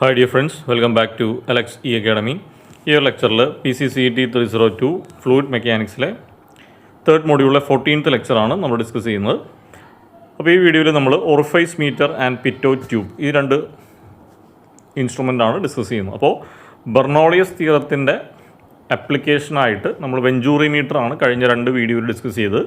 Hi dear friends, welcome back to Alex E Academy. ഈ ലെക്ചറിൽ PCCET 302 fluid മെക്കാനിക്സിലെ third മോഡ്യൂളിലെ 14th ലെക്ചറാണ് നമ്മൾ discuss ചെയ്യുന്നത്. അപ്പോൾ ഈ വീഡിയോയിൽ നമ്മൾ ഓറിഫൈസ് മീറ്റർ ആൻഡ് പിറ്റോറ്റ് ട്യൂബ് ഈ രണ്ട് ഇൻസ്ട്രുമെൻ്റാണ് ഡിസ്കസ് ചെയ്യുന്നത്. അപ്പോൾ ബെർണോളിയസ് തിയറത്തിൻ്റെ ആപ്ലിക്കേഷനായിട്ട് നമ്മൾ വെഞ്ചൂറി മീറ്ററാണ് കഴിഞ്ഞ രണ്ട് വീഡിയോയിൽ ഡിസ്കസ് ചെയ്തത്.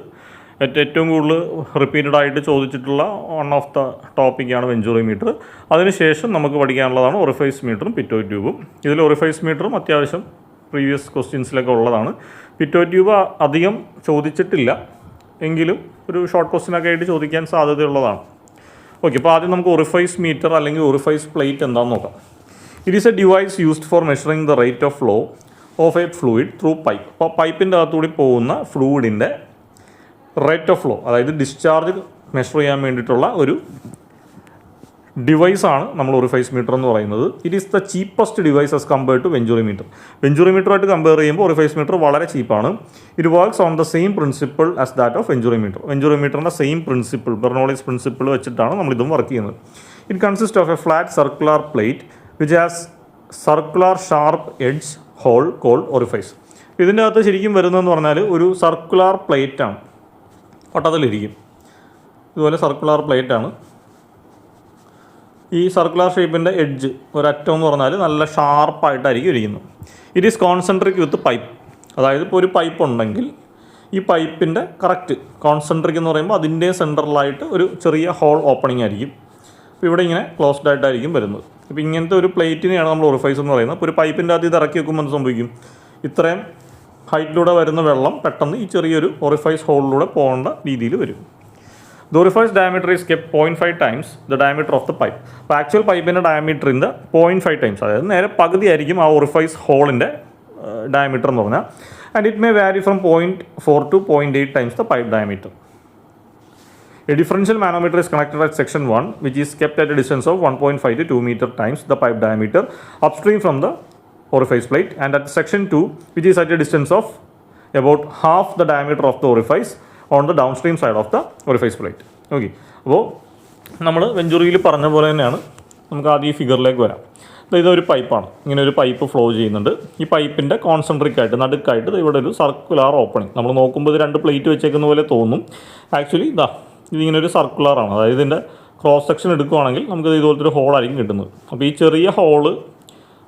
ഏറ്റവും കൂടുതൽ റിപ്പീറ്റഡ് ആയിട്ട് ചോദിച്ചിട്ടുള്ള വൺ ഓഫ് ദ ടോപ്പിക്കാണ് വെഞ്ചൂറി മീറ്റർ. അതിനുശേഷം നമുക്ക് പഠിക്കാനുള്ളതാണ് ഓറിഫൈസ് മീറ്ററും പിറ്റോറ്റ് ട്യൂബും. ഇതിൽ ഓറിഫൈസ് മീറ്ററും അത്യാവശ്യം പ്രീവിയസ് ക്വസ്റ്റ്യൻസിലൊക്കെ ഉള്ളതാണ്. പിറ്റോറ്റ് ട്യൂബ് അധികം ചോദിച്ചിട്ടില്ല, എങ്കിലും ഒരു ഷോർട്ട് ക്വസ്റ്റ്യനൊക്കെ ആയിട്ട് ചോദിക്കാൻ സാധ്യതയുള്ളതാണ്. ഓക്കെ, അപ്പോൾ ആദ്യം നമുക്ക് ഓറിഫൈസ് മീറ്റർ അല്ലെങ്കിൽ ഓറിഫൈസ് പ്ലേറ്റ് എന്താണെന്ന് നോക്കാം. It is a device used for measuring the rate of flow of A fluid through pipe. അപ്പോൾ പൈപ്പിൻ്റെ അകത്തുകൂടി പോകുന്ന ഫ്ലൂയിഡിൻ്റെ റേറ്റ് ഓഫ് ഫ്ലോ, അതായത് ഡിസ്ചാർജ് മെഷർ ചെയ്യാൻ വേണ്ടിയിട്ടുള്ള ഒരു ഡിവൈസാണ് നമ്മൾ ഓറിഫൈസ് മീറ്റർ എന്ന് പറയുന്നത്. It is the cheapest device as compared to venturi metre. Venturi മീറ്ററുമായിട്ട് compare ചെയ്യുമ്പോൾ ഓറിഫൈസ് മീറ്റർ വളരെ ചീപ്പാണ്. It works on the same principle as that of venturi metre. Venturi മീറ്ററിൻ്റെ സെയിം പ്രിൻസിപ്പിൾ, ബെർണോളിയസ് പ്രിൻസിപ്പിൾ വെച്ചിട്ടാണ് നമ്മളിതും work ചെയ്യുന്നത്. It consist of A flat circular plate which has circular sharp edge whole called orifice. ഇതിൻ്റെ അകത്ത് ശരിക്കും വരുന്നതെന്ന് പറഞ്ഞാൽ ഒരു circular പ്ലേറ്റാണ്, വട്ടത്തിലിരിക്കും. ഇതുപോലെ സർക്കുലർ പ്ലേറ്റാണ്. ഈ സർക്കുലർ ഷേപ്പിൻ്റെ എഡ്ജ് ഒരറ്റം എന്ന് പറഞ്ഞാൽ നല്ല ഷാർപ്പായിട്ടായിരിക്കും ഇരിക്കുന്നത്. It is concentric with pipe. അതായത് ഇപ്പോൾ ഒരു പൈപ്പ് ഉണ്ടെങ്കിൽ ഈ പൈപ്പിൻ്റെ കറക്റ്റ് കോൺസെൻട്രിക് എന്ന് പറയുമ്പോൾ അതിൻ്റെ സെൻറ്ററിലായിട്ട് ഒരു ചെറിയ ഹോൾ ഓപ്പണിംഗ് ആയിരിക്കും. അപ്പോൾ ഇവിടെ ഇങ്ങനെ ക്ലോസ്ഡ് ആയിട്ടായിരിക്കും വരുന്നത്. ഇപ്പോൾ ഇങ്ങനത്തെ ഒരു പ്ലേറ്റിനെയാണ് നമ്മൾ ഓറിഫൈസ് എന്ന് പറയുന്നത്. അപ്പോൾ ഒരു പൈപ്പിൻ്റെ അകത്ത് ഇത് ഇറക്കി വെക്കുമ്പോൾ എന്ത് സംഭവിക്കും? ഇത്രയും ഹൈറ്റിലൂടെ വരുന്ന വെള്ളം പെട്ടെന്ന് ഈ ചെറിയൊരു ഓറിഫൈസ് ഹോളിലൂടെ പോകേണ്ട രീതിയിൽ വരും. The orifice diameter is kept 0.5 times the diameter of the pipe. അപ്പോൾ ആക്ച്വൽ പൈപ്പിൻ്റെ ഡയമീറ്ററിൻ്റെ 0.5 ടൈംസ്, അതായത് നേരെ പകുതി ആയിരിക്കും ആ ഓറിഫൈസ് ഹോളിൻ്റെ ഡയമീറ്റർ എന്ന് പറഞ്ഞാൽ. ആൻഡ് ഇറ്റ് മേ വാരി from 0.4 to 0.8 times the pipe diameter. A differential manometer is connected at section 1, which is kept at a distance of 1.5 to 2 meter times the pipe diameter upstream from the orifice plate, and at section 2, which is at a distance of about half the diameter of the orifice on the downstream side of the orifice plate. Okay, അപ്പോൾ നമ്മൾ വെഞ്ചൂറിയിൽ പറഞ്ഞ പോലെ തന്നെയാണ്. നമുക്ക് ആദ്യം ഈ ഫിഗറിലേക്ക് വരാം. ഇതൊരു പൈപ്പാണ്, ഇങ്ങനെ ഒരു പൈപ്പ് ഫ്ലോ ചെയ്യുന്നുണ്ട്. ഈ പൈപ്പിൻ്റെ കോൺസെൻട്രിക് ആയിട്ട് നടുക്കായിട്ട് ഇവിടെ ഒരു സർക്കുലർ ഓപ്പണിംഗ്. നമ്മൾ നോക്കുമ്പോൾ ഇത് രണ്ട് പ്ലേറ്റ് വെച്ചേക്കുന്ന പോലെ തോന്നും. ആക്ച്വലി ഇതിങ്ങനെ ഒരു സർക്കുലറാണ്. അതായത് ഇതിൻ്റെ ക്രോസ് സെക്ഷൻ എടുക്കുകയാണെങ്കിൽ നമുക്ക് ഇതുപോലത്തെ ഒരു ഹോളായിരിക്കും കിട്ടുന്നത്. അപ്പോൾ ഈ ചെറിയ ഹോള്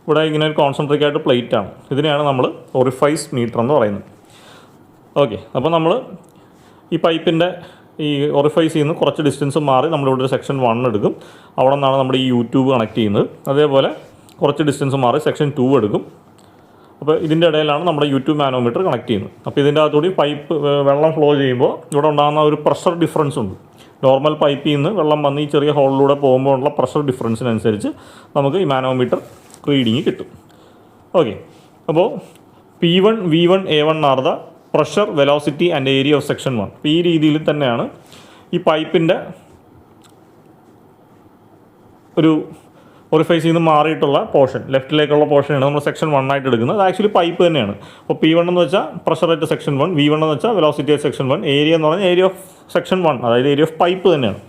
ഇവിടെ ഇങ്ങനെ ഒരു കോൺസെൻട്രിക് ആയിട്ട് പ്ലേറ്റാണ്. ഇതിനെയാണ് നമ്മൾ ഓറിഫൈസ് മീറ്റർ എന്ന് പറയുന്നത്. ഓക്കെ, അപ്പോൾ നമ്മൾ ഈ പൈപ്പിൻ്റെ ഈ ഓറിഫൈസിൽ നിന്ന് കുറച്ച് ഡിസ്റ്റൻസ് മാറി നമ്മളിവിടെ ഒരു സെക്ഷൻ 1 എടുക്കും. അവിടെ നിന്നാണ് നമ്മുടെ ഈ യൂട്യൂബ് കണക്ട് ചെയ്യുന്നത്. അതേപോലെ കുറച്ച് ഡിസ്റ്റൻസ് മാറി സെക്ഷൻ 2 എടുക്കും. അപ്പോൾ ഇതിൻ്റെ ഇടയിലാണ് നമ്മുടെ യൂട്യൂബ് മാനോമീറ്റർ കണക്ട് ചെയ്യുന്നത്. അപ്പോൾ ഇതിൻ്റെ അകത്തുകൂടി പൈപ്പ് വെള്ളം ഫ്ലോ ചെയ്യുമ്പോൾ ഇവിടെ ഉണ്ടാകുന്ന ഒരു പ്രഷർ ഡിഫറൻസ് ഉണ്ട്. നോർമൽ പൈപ്പിൽ നിന്ന് വെള്ളം വന്ന് ഈ ചെറിയ ഹോളിലൂടെ പോകുമ്പോൾ ഉള്ള പ്രഷർ ഡിഫറൻസിനനുസരിച്ച് നമുക്ക് ഈ മാനോമീറ്റർ റീഡിങ് കിട്ടും. ഓക്കെ, അപ്പോൾ P1, V1, A1 are the pressure, velocity and area of section 1. അപ്പോൾ ഈ രീതിയിൽ തന്നെയാണ് ഈ പൈപ്പിൻ്റെ ഒരു ഓറിഫൈസിൽ നിന്ന് മാറിയിട്ടുള്ള പോർഷൻ, ലെഫ്റ്റിലേക്കുള്ള പോർഷനാണ് നമ്മൾ സെക്ഷൻ 1 ആയിട്ട് എടുക്കുന്നത്. അത് ആക്ച്വലി പൈപ്പ് തന്നെയാണ്. അപ്പോൾ P1 എന്ന് വെച്ചാൽ പ്രഷർ അറ്റ് സെക്ഷൻ 1, V1 എന്ന് വെച്ചാൽ വെലോസിറ്റി അറ്റ് സെക്ഷൻ 1, ഏരിയ എന്ന് പറഞ്ഞാൽ ഏരിയ ഓഫ് സെക്ഷൻ 1, അതായത് ഏരിയ ഓഫ് പൈപ്പ് തന്നെയാണ്.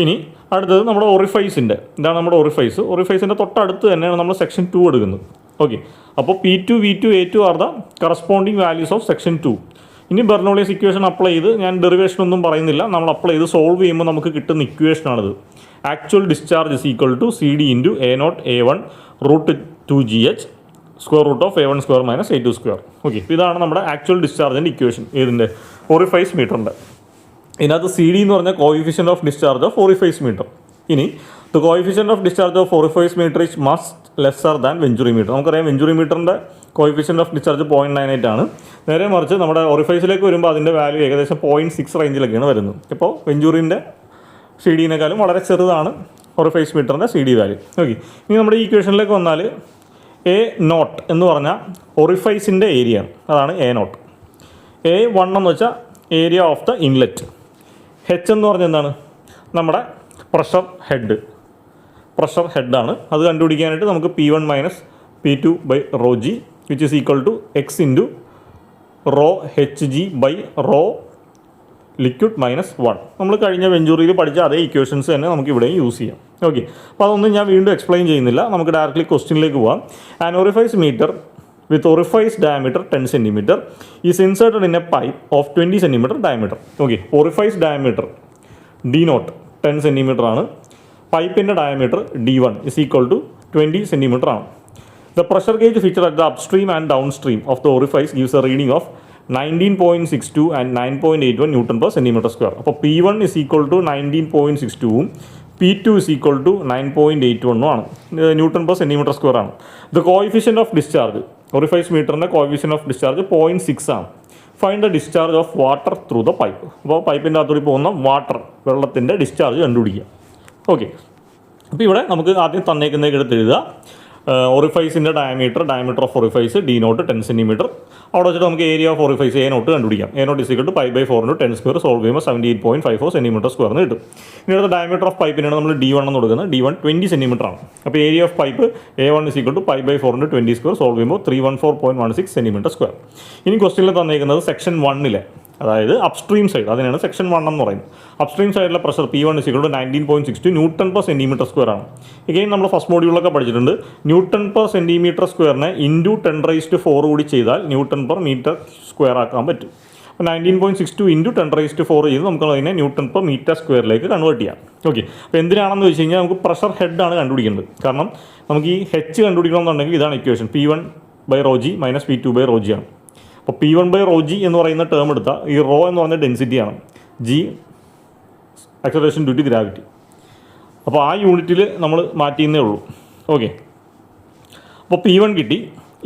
ഇനി അടുത്തത് നമ്മുടെ ഓറിഫൈസിൻ്റെ, ഇതാണ് നമ്മുടെ ഓറിഫൈസ്. ഓറിഫൈസിൻ്റെ തൊട്ടടുത്ത് തന്നെയാണ് നമ്മൾ സെക്ഷൻ 2 എടുക്കുന്നത്. ഓക്കെ, അപ്പോൾ P2, V2, A2 are the corresponding values of section 2. ഇനി ബെർണോളിയസ് ഇക്വേഷൻ അപ്ലൈ ചെയ്ത്, ഞാൻ ഡെറിവേഷൻ ഒന്നും പറയുന്നില്ല, നമ്മൾ അപ്ലൈ ചെയ്ത് സോൾവ് ചെയ്യുമ്പോൾ നമുക്ക് കിട്ടുന്ന ഇക്വേഷനാണിത്. Actual discharge is equal to CD into A0 A1 √2GH square root of A1 square minus A2 square. Okay, ഇതാണ് നമ്മുടെ ആക്ച്വൽ ഡിസ്ചാർജിൻ്റെ ഇക്വേഷൻ ഇതിൻ്റെ ഓറിഫൈസ് മീറ്ററിൻ്റെ. ഇതിനകത്ത് CD എന്ന് പറഞ്ഞാൽ coefficient of discharge of orifice meter. ഇനി the coefficient of discharge of orifice meter is must lesser than venturi meter. നമുക്കറിയാം വെഞ്ചൂറി മീറ്ററിൻ്റെ കോയിഫിഷ്യൻ്റ് ഓഫ് ഡിസ്ചാർജ് 0.98 ആണ്. നേരെ മറിച്ച് നമ്മുടെ ഓറിഫൈസിലേക്ക് വരുമ്പോൾ അതിൻ്റെ വാല്യൂ ഏകദേശം 0.6 റേഞ്ചിലൊക്കെയാണ് വരുന്നത്. ഇപ്പോൾ വെഞ്ചൂറിൻ്റെ CD-നേക്കാളും വളരെ ചെറുതാണ് ഓറിഫൈസ് മീറ്ററിൻ്റെ CD വാല്യൂ. ഓക്കെ, ഇനി നമ്മുടെ ഈ ഇക്വേഷനിലേക്ക് വന്നാൽ A0 എന്ന് പറഞ്ഞാൽ ഓറിഫൈസിൻ്റെ ഏരിയ ആണ്, അതാണ് A0. A1 എന്ന് വെച്ചാൽ area of the inlet. H എന്ന് പറഞ്ഞാൽ എന്താണ്? നമ്മുടെ പ്രഷർ ഹെഡാണ്. അത് കണ്ടുപിടിക്കാനായിട്ട് നമുക്ക് P1 minus P2 by rho G which is equal to X into rho HG by rho liquid minus 1. നമ്മൾ കഴിഞ്ഞ വെഞ്ചൂറിയിൽ പഠിച്ച അതേ ഇക്വേഷൻസ് തന്നെ നമുക്ക് ഇവിടെയും യൂസ് ചെയ്യാം. ഓക്കെ, അപ്പോൾ അതൊന്നും ഞാൻ വീണ്ടും എക്സ്പ്ലെയിൻ ചെയ്യുന്നില്ല. നമുക്ക് ഡയറക്റ്റ്ലി ക്വസ്റ്റ്യനിലേക്ക് പോകാം. An orifice meter with orifice diameter 10 cm is inserted in a pipe of 20 cm diameter. Okay, orifice diameter D0 10 cm ആണ്. പൈപ്പിൻ്റെ diameter D1 is equal to 20 cm ആണ്. The pressure gauge feature at the upstream and downstream of the orifice gives a reading of 19.62 and 9.81 Newton per centimeter square. അപ്പോൾ P1 is equal to 19.62 P2 is equal to 9.81 ആണ്, newton per centimetre square ആണ്. The coefficient of discharge orifice മീറ്ററിൻ്റെ coefficient of discharge 0.6 ആണ്. Find the discharge of water through the pipe. അപ്പോൾ പൈപ്പിൻ്റെ അകത്തൂടി പോകുന്ന water വെള്ളത്തിൻ്റെ discharge കണ്ടുപിടിക്കുക. ഓക്കെ, അപ്പോൾ ഇവിടെ നമുക്ക് ആദ്യം തന്നേക്കുന്നതൊക്കെ എടുത്ത് എഴുതുക. ഓറിഫൈസിൻ്റെ diameter of orifice D0 10 cm. അവിടെ വെച്ചിട്ട് നമുക്ക് ഏരിയ ഓഫ് ഓറിഫൈസ് A0 കണ്ടുപിടിക്കാം. A0 is equal to π/4 × 10 square solve ചെയ്യുമ്പോൾ 78.54 cm square എന്ന് കിട്ടും. ഇനി അടുത്ത ഡയമീറ്റർ ഓഫ് പൈപ്പിനാണ് നമ്മൾ D1 എന്ന് കൊടുക്കുന്നത്. D1 20 cm ആണ്. അപ്പോൾ area of pipe A1 is equal to π/4 × 20 square solve ചെയ്യുമ്പോൾ 314.16 cm square. ഇനി ക്വസ്റ്റ്യനിൽ തന്നിരിക്കുന്നത് സെക്ഷൻ 1 അതായത് അപ്സ്ട്രീം സൈഡ്, അതിനാണ് സെക്ഷൻ 1 എന്ന് പറയുന്നത്. അപ്സ്ട്രീം സൈഡിലെ pressure P1 is equal to 19.62 newton per centimetre square ആണ്. ഇങ്ങനെ നമ്മൾ ഫസ്റ്റ് മോഡ്യൂളൊക്കെ പഠിച്ചിട്ടുണ്ട്. ന്യൂട്ടൺ പെർ സെൻറ്റിമീറ്റർ സ്ക്വയറിനെ ഇൻറ്റു 10⁴ കൂടി ചെയ്താൽ ന്യൂട്ടൺ പെർ മീറ്റർ സ്ക്വയർ ആക്കാൻ പറ്റും. അപ്പോൾ 19.62 ഇൻറ്റു 10⁴ ചെയ്ത് നമുക്ക് അതിനെ ന്യൂട്ടൺ പെർ മീറ്റർ സ്ക്വയറിലേക്ക് കൺവേർട്ട് ചെയ്യാം. ഓക്കെ, അപ്പോൾ എന്തിനാണെന്ന് വെച്ച് കഴിഞ്ഞാൽ നമുക്ക് പ്രഷർ ഹെഡാണ് കണ്ടുപിടിക്കേണ്ടത്. കാരണം നമുക്ക് ഈ H കണ്ടുപിടിക്കണമെന്നുണ്ടെങ്കിൽ ഇതാണ് ഇക്വേഷൻ, P1/ρg - P2/ρg ആണ്. അപ്പോൾ P1/ρg എന്ന് പറയുന്ന ടേം എടുത്താൽ ഈ റോ എന്ന് പറയുന്ന ഡെൻസിറ്റിയാണ്, G acceleration due to gravity. അപ്പോൾ ആ യൂണിറ്റിൽ നമ്മൾ മാറ്റിയെന്നേ ഉള്ളൂ. ഓക്കെ, അപ്പോൾ P1 കിട്ടി.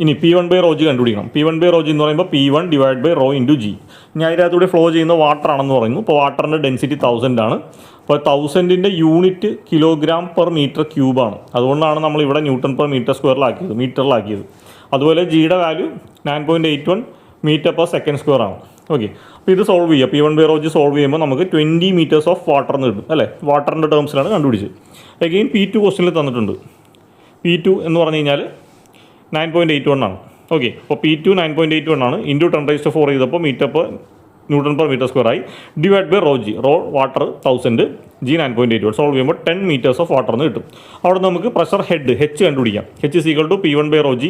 ഇനി P1/ρg കണ്ടുപിടിക്കണം. P1/ρg എന്ന് പറയുമ്പോൾ P1 / ρ × G. ഇനി അതിനകത്തൂടെ ഫ്ലോ ചെയ്യുന്ന വാട്ടർ ആണെന്ന് പറയുന്നു. അപ്പോൾ വാട്ടറിൻ്റെ ഡെൻസിറ്റി 1000 ആണ്. അപ്പോൾ 1000ൻ്റെ യൂണിറ്റ് kg/m³ ആണ്. അതുകൊണ്ടാണ് നമ്മൾ ഇവിടെ ന്യൂട്ടൺ പെർ മീറ്റർ സ്ക്വയറിലാക്കിയത്, മീറ്ററിലാക്കിയത്. അതുപോലെ ജിയുടെ വാല്യൂ 9.81 m/s² ആണ്. ഓക്കെ, അപ്പോൾ ഇത് സോൾവ് ചെയ്യുക. P1/ρg സോൾവ് ചെയ്യുമ്പോൾ നമുക്ക് 20 meters ഓഫ് വാട്ടർ എന്ന് കിട്ടും അല്ലേ. വാട്ടറിൻ്റെ ടേംസിലാണ് കണ്ടുപിടിച്ചത്. അഗെയിൻ P2 ക്വസ്റ്റ്യനിൽ തന്നിട്ടുണ്ട്. P2 എന്ന് പറഞ്ഞു കഴിഞ്ഞാൽ 9.81 ആണ്. ഓക്കെ, അപ്പോൾ P2 9.81 ആണ്. ഇൻറ്റു 10⁴ ചെയ്തപ്പോൾ ന്യൂട്ടൺ പെർ മീറ്റർ സ്ക്വയർ ആയി. /ρg, raw water 1000, G 9.81 solve ചെയ്യുമ്പോൾ 10 meters ഓഫ് വാട്ടർ എന്ന് കിട്ടും. അവിടെ നമുക്ക് പ്രഷർ ഹെഡ് H കണ്ടുപിടിക്കാം. H is equal to P1/ρg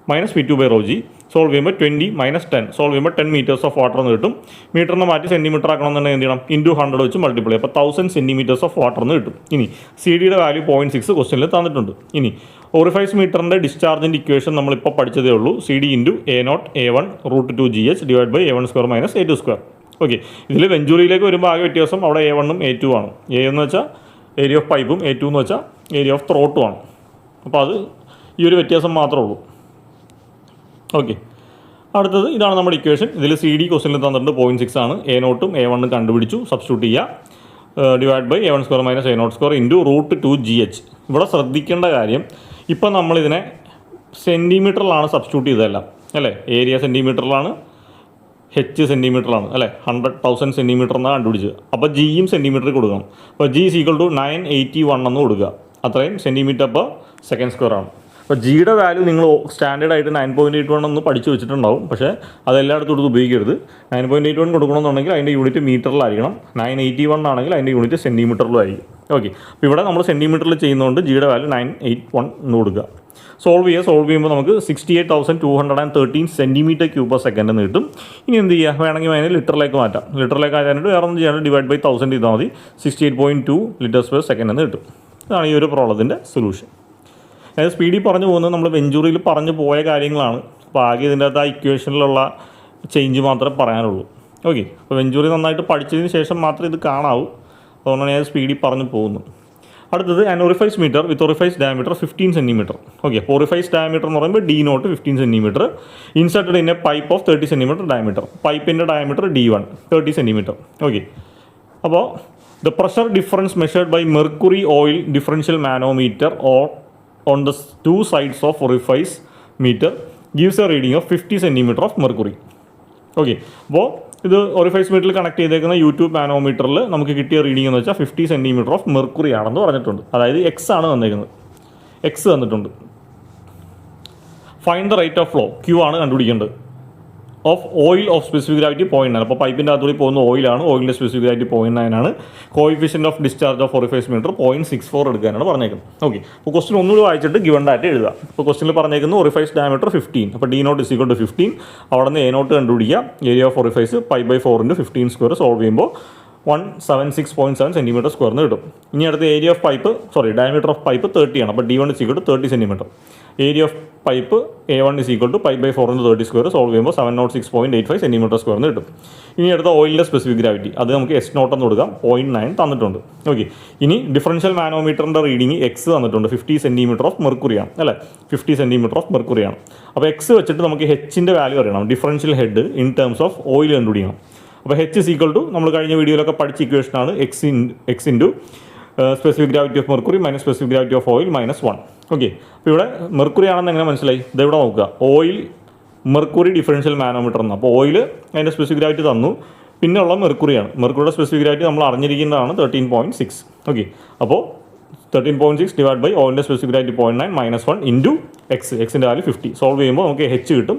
- P2/ρg solve ചെയ്യുമ്പോൾ 20 - 10 സോൾവ് ചെയ്യുമ്പോൾ 10 meters ഓഫ് വാട്ടർ എന്ന് കിട്ടും. മീറ്ററിനെ മാറ്റി സെൻറ്റിമീറ്റർ ആക്കണമെന്നുണ്ടെങ്കിൽ എന്ത് ചെയ്യണം, ഇൻറ്റു 100 വെച്ച് മൾട്ടിപ്ലൈ, അപ്പോൾ 1000 centimeters ഓഫ് വാട്ടർ എന്ന് കിട്ടും. ഇനി CD-യുടെ വാല്യൂ 0.6 ക്വസ്റ്റ്യനിൽ തന്നിട്ടുണ്ട്. ഇനി ഓറിഫൈസ് മീറ്ററിൻ്റെ ഡിസ്ചാർജിൻ്റെ ഇക്വേഷൻ നമ്മളിപ്പോൾ പഠിച്ചതേ ഉള്ളൂ. CD × A0 A1 √2GH / A1² - A2². Okay, ഇതിൽ വെഞ്ചൂറിയിലേക്ക് വരുമ്പോൾ ആകെ വ്യത്യാസം അവിടെ A1 A2 ആണ്. A എന്ന് വെച്ചാൽ ഏരിയ ഓഫ് പൈപ്പും A2 എന്ന് വെച്ചാൽ ഏരിയ ഓഫ് ത്രോട്ടും ആണ്. അപ്പോൾ അത് ഈ ഒരു വ്യത്യാസം മാത്രമേ ഉള്ളൂ. ഓക്കെ, അടുത്തത് ഇതാണ് നമ്മുടെ ഇക്വേഷൻ. ഇതിൽ CD ക്വസ്റ്റ്യനിൽ തന്നിട്ടുണ്ട് 0.6 ആണ്. A0 A1 കണ്ടുപിടിച്ചു, സബ്സ്റ്റിറ്റ്യൂട്ട് ചെയ്യുക. / A1² - A0² × √2GH. ഇവിടെ ശ്രദ്ധിക്കേണ്ട കാര്യം, ഇപ്പം നമ്മളിതിനെ സെൻറ്റിമീറ്ററിലാണ് സബ്സ്റ്റിറ്റ്യൂട്ട് ചെയ്തതല്ല അല്ലേ. ഏരിയ സെൻറ്റിമീറ്ററിലാണ്, H സെൻറ്റിമീറ്ററിലാണ് അല്ലേ. 100,000 cm എന്നാണ് കണ്ടുപിടിച്ചത്. അപ്പോൾ Gയും സെൻറ്റിമീറ്ററിൽ കൊടുക്കണം. അപ്പോൾ G is equal to 981 എന്ന് കൊടുക്കുക. അത്രയും cm/s² ആണ്. അപ്പോൾ ജിയുടെ വാല്യൂ നിങ്ങൾ സ്റ്റാൻഡേർഡായിട്ട് 9.81 എന്ന് പഠിച്ചു വെച്ചിട്ടുണ്ടാവും. പക്ഷേ അതെല്ലായിടത്തും ഉപയോഗിക്കരുത്. 9.81 കൊടുക്കണമെന്നുണ്ടെങ്കിൽ അതിൻ്റെ യൂണിറ്റ് മീറ്ററിലായിരിക്കണം. 981 ആണെങ്കിൽ അതിൻ്റെ യൂണിറ്റ് സെൻറ്റിമീറ്ററിലും ആയിരിക്കും. ഓക്കെ, അപ്പോൾ ഇവിടെ നമ്മൾ സെൻറ്റിമീറ്ററിൽ ചെയ്യുന്നതുകൊണ്ട് ജിയുടെ വാല്യൂ 981 എന്ന് കൊടുക്കുക. സോൾവ് ചെയ്യുമ്പോൾ നമുക്ക് 68,213 cm³/s എന്ന് കിട്ടും. ഇനി എന്ത് ചെയ്യുക, വേണമെങ്കിൽ അതിനെ ലിറ്ററിലേക്ക് മാറ്റാം. ലിറ്ററിലേക്ക് ആയതിനായിട്ട് വേറെ ഒന്നും ചെയ്യാണ്ട് /1000 ചെയ്താൽ മതി. 68.2 liters/s എന്ന് കിട്ടും. ഇതാണ് ഈ ഒരു പ്രോബ്ലത്തിൻ്റെ സൊല്യൂഷൻ. അതായത് സ്പീഡിൽ പറഞ്ഞു പോകുന്നത് നമ്മൾ വെഞ്ചൂറിയിൽ പറഞ്ഞു പോയ കാര്യങ്ങളാണ്. അപ്പോൾ ആകെ ഇതിൻ്റെ അകത്ത് ആ ഇക്വേഷനിലുള്ള ചേഞ്ച് മാത്രമേ പറയാനുള്ളൂ. ഓക്കെ, അപ്പോൾ വെഞ്ചൂറി നന്നായിട്ട് പഠിച്ചതിന് ശേഷം മാത്രമേ ഇത് കാണാവൂ. അതുകൊണ്ടാണ് ഞാൻ സ്പീഡിൽ പറഞ്ഞു പോകുന്നത്. അടുത്തത് an orifice meter with orifice diameter 15 cm. Okay, orifice diameter എന്ന് പറയുമ്പോൾ D0 15 cm inserted in a pipe of 30 cm diameter. പൈപ്പിൻ്റെ ഡയമീറ്റർ D1 30 cm. ഓക്കെ, അപ്പോൾ the pressure difference measured by mercury oil differential manometer or on the two sides of orifice meter gives a reading of 50 cm of mercury. Okay, അപ്പോൾ ഇത് orifice മീറ്ററിൽ connect ചെയ്തേക്കുന്ന YouTube മാനോമീറ്ററിൽ നമുക്ക് കിട്ടിയ reading എന്ന് വെച്ചാൽ 50 cm of mercury ആണെന്ന് പറഞ്ഞിട്ടുണ്ട്. അതായത് X ആണ് തന്നേക്കുന്നത്, X തന്നിട്ടുണ്ട്. Find the rate of flow, Q ആണ് കണ്ടുപിടിക്കേണ്ടത്. Of oil of specific gravity 0.9. അപ്പോൾ പൈപ്പിൻ്റെ അകത്തുകൂടി പോകുന്ന ഓയിലാണ്, ഓയിലിൻ്റെ സ്പെസിഫിക് ഗ്രാവിറ്റി 0.9 ആണ്. Coefficient of discharge of orifice meter 0.64 എടുക്കാനാണ് പറഞ്ഞേക്കുന്നത്. ഓക്കെ, അപ്പോൾ ക്വസ്റ്റൻ ഒന്നുകൂടി വായിച്ചിട്ട് ഗിവൺ ഡാറ്റ എഴുതുക. അപ്പോൾ ക്വസ്റ്റനിൽ പറഞ്ഞേക്കുന്നത് ഓറിഫൈസ് ഡയമീറ്റർ 15, അപ്പോൾ D0 = 15. അവിടെ നിന്ന് A0 കണ്ടുപിടിക്കുക. ഏരിയ ഓഫ് ഓറിഫൈസ് π/4 × 15² സോൾവ് ചെയ്യുമ്പോൾ 176.7 cm² എന്ന് കിട്ടും. ഇനി അടുത്ത area of pipe diameter of pipe 30 ആണ്. അപ്പോൾ D1 = 30 cm. Area of pipe A1 = π/4 × 30² solve ചെയ്യുമ്പോൾ 706.85 cm² എന്ന് കിട്ടും. ഇനി അടുത്ത ഓയിലിൻ്റെ സ്പെസിഫിക് ഗ്രാവിറ്റി, അത് നമുക്ക് S0 എന്ന് കൊടുക്കാം. 0.9 തന്നിട്ടുണ്ട്. ഓക്കെ, ഇനി ഡിഫറൻഷ്യൽ മാനോമീറ്ററിൻ്റെ റീഡിങ് എക്സ് തന്നിട്ടുണ്ട്. 50 cm ഓഫ് മെർക്കുറിയാണ് അല്ലേ, 50 cm ഓഫ് മെർക്കുറിയാണ്. അപ്പോൾ എക്സ് വെച്ചിട്ട് നമുക്ക് ഹെച്ചിൻ്റെ വാല്യൂ അറിയണം. Differential head in terms of oil കണ്ടുപിടിക്കണം. അപ്പോൾ H = നമ്മൾ കഴിഞ്ഞ വീഡിയോയിലൊക്കെ പഠിച്ച ഇക്വേഷനാണ് X into specific gravity of mercury minus specific gravity of oil -1. Okay, അപ്പോൾ ഇവിടെ മെർക്കുറി ആണെന്ന് എങ്ങനെ മനസ്സിലായി? ഇതെവിടെ നോക്കുക, ഓയിൽ മെർക്കുറി ഡിഫറൻഷ്യൽ മാനോമീറ്റർ എന്ന്. അപ്പോൾ ഓയിൽ അതിൻ്റെ സ്പെസിഫിക് ഗ്രാവിറ്റി തന്നു, പിന്നെ ഉള്ള മെർക്കുറിയാണ്. മെർക്കുറിയുടെ സ്പെസിഫിക് ഗ്രാവിറ്റി നമ്മൾ അറിഞ്ഞിരിക്കുന്നതാണ് 13.6. ഓക്കെ, അപ്പോൾ 13.6 ഡിവൈഡ് ബൈ ഓയിലിൻ്റെ സ്പെസിഫിക് ഗ്രാവിറ്റി 0.9 -1 ഇൻറ്റു എക്സിൻ്റെ വാല്യൂ 50. സോൾവ് ചെയ്യുമ്പോൾ നമുക്ക് H കിട്ടും.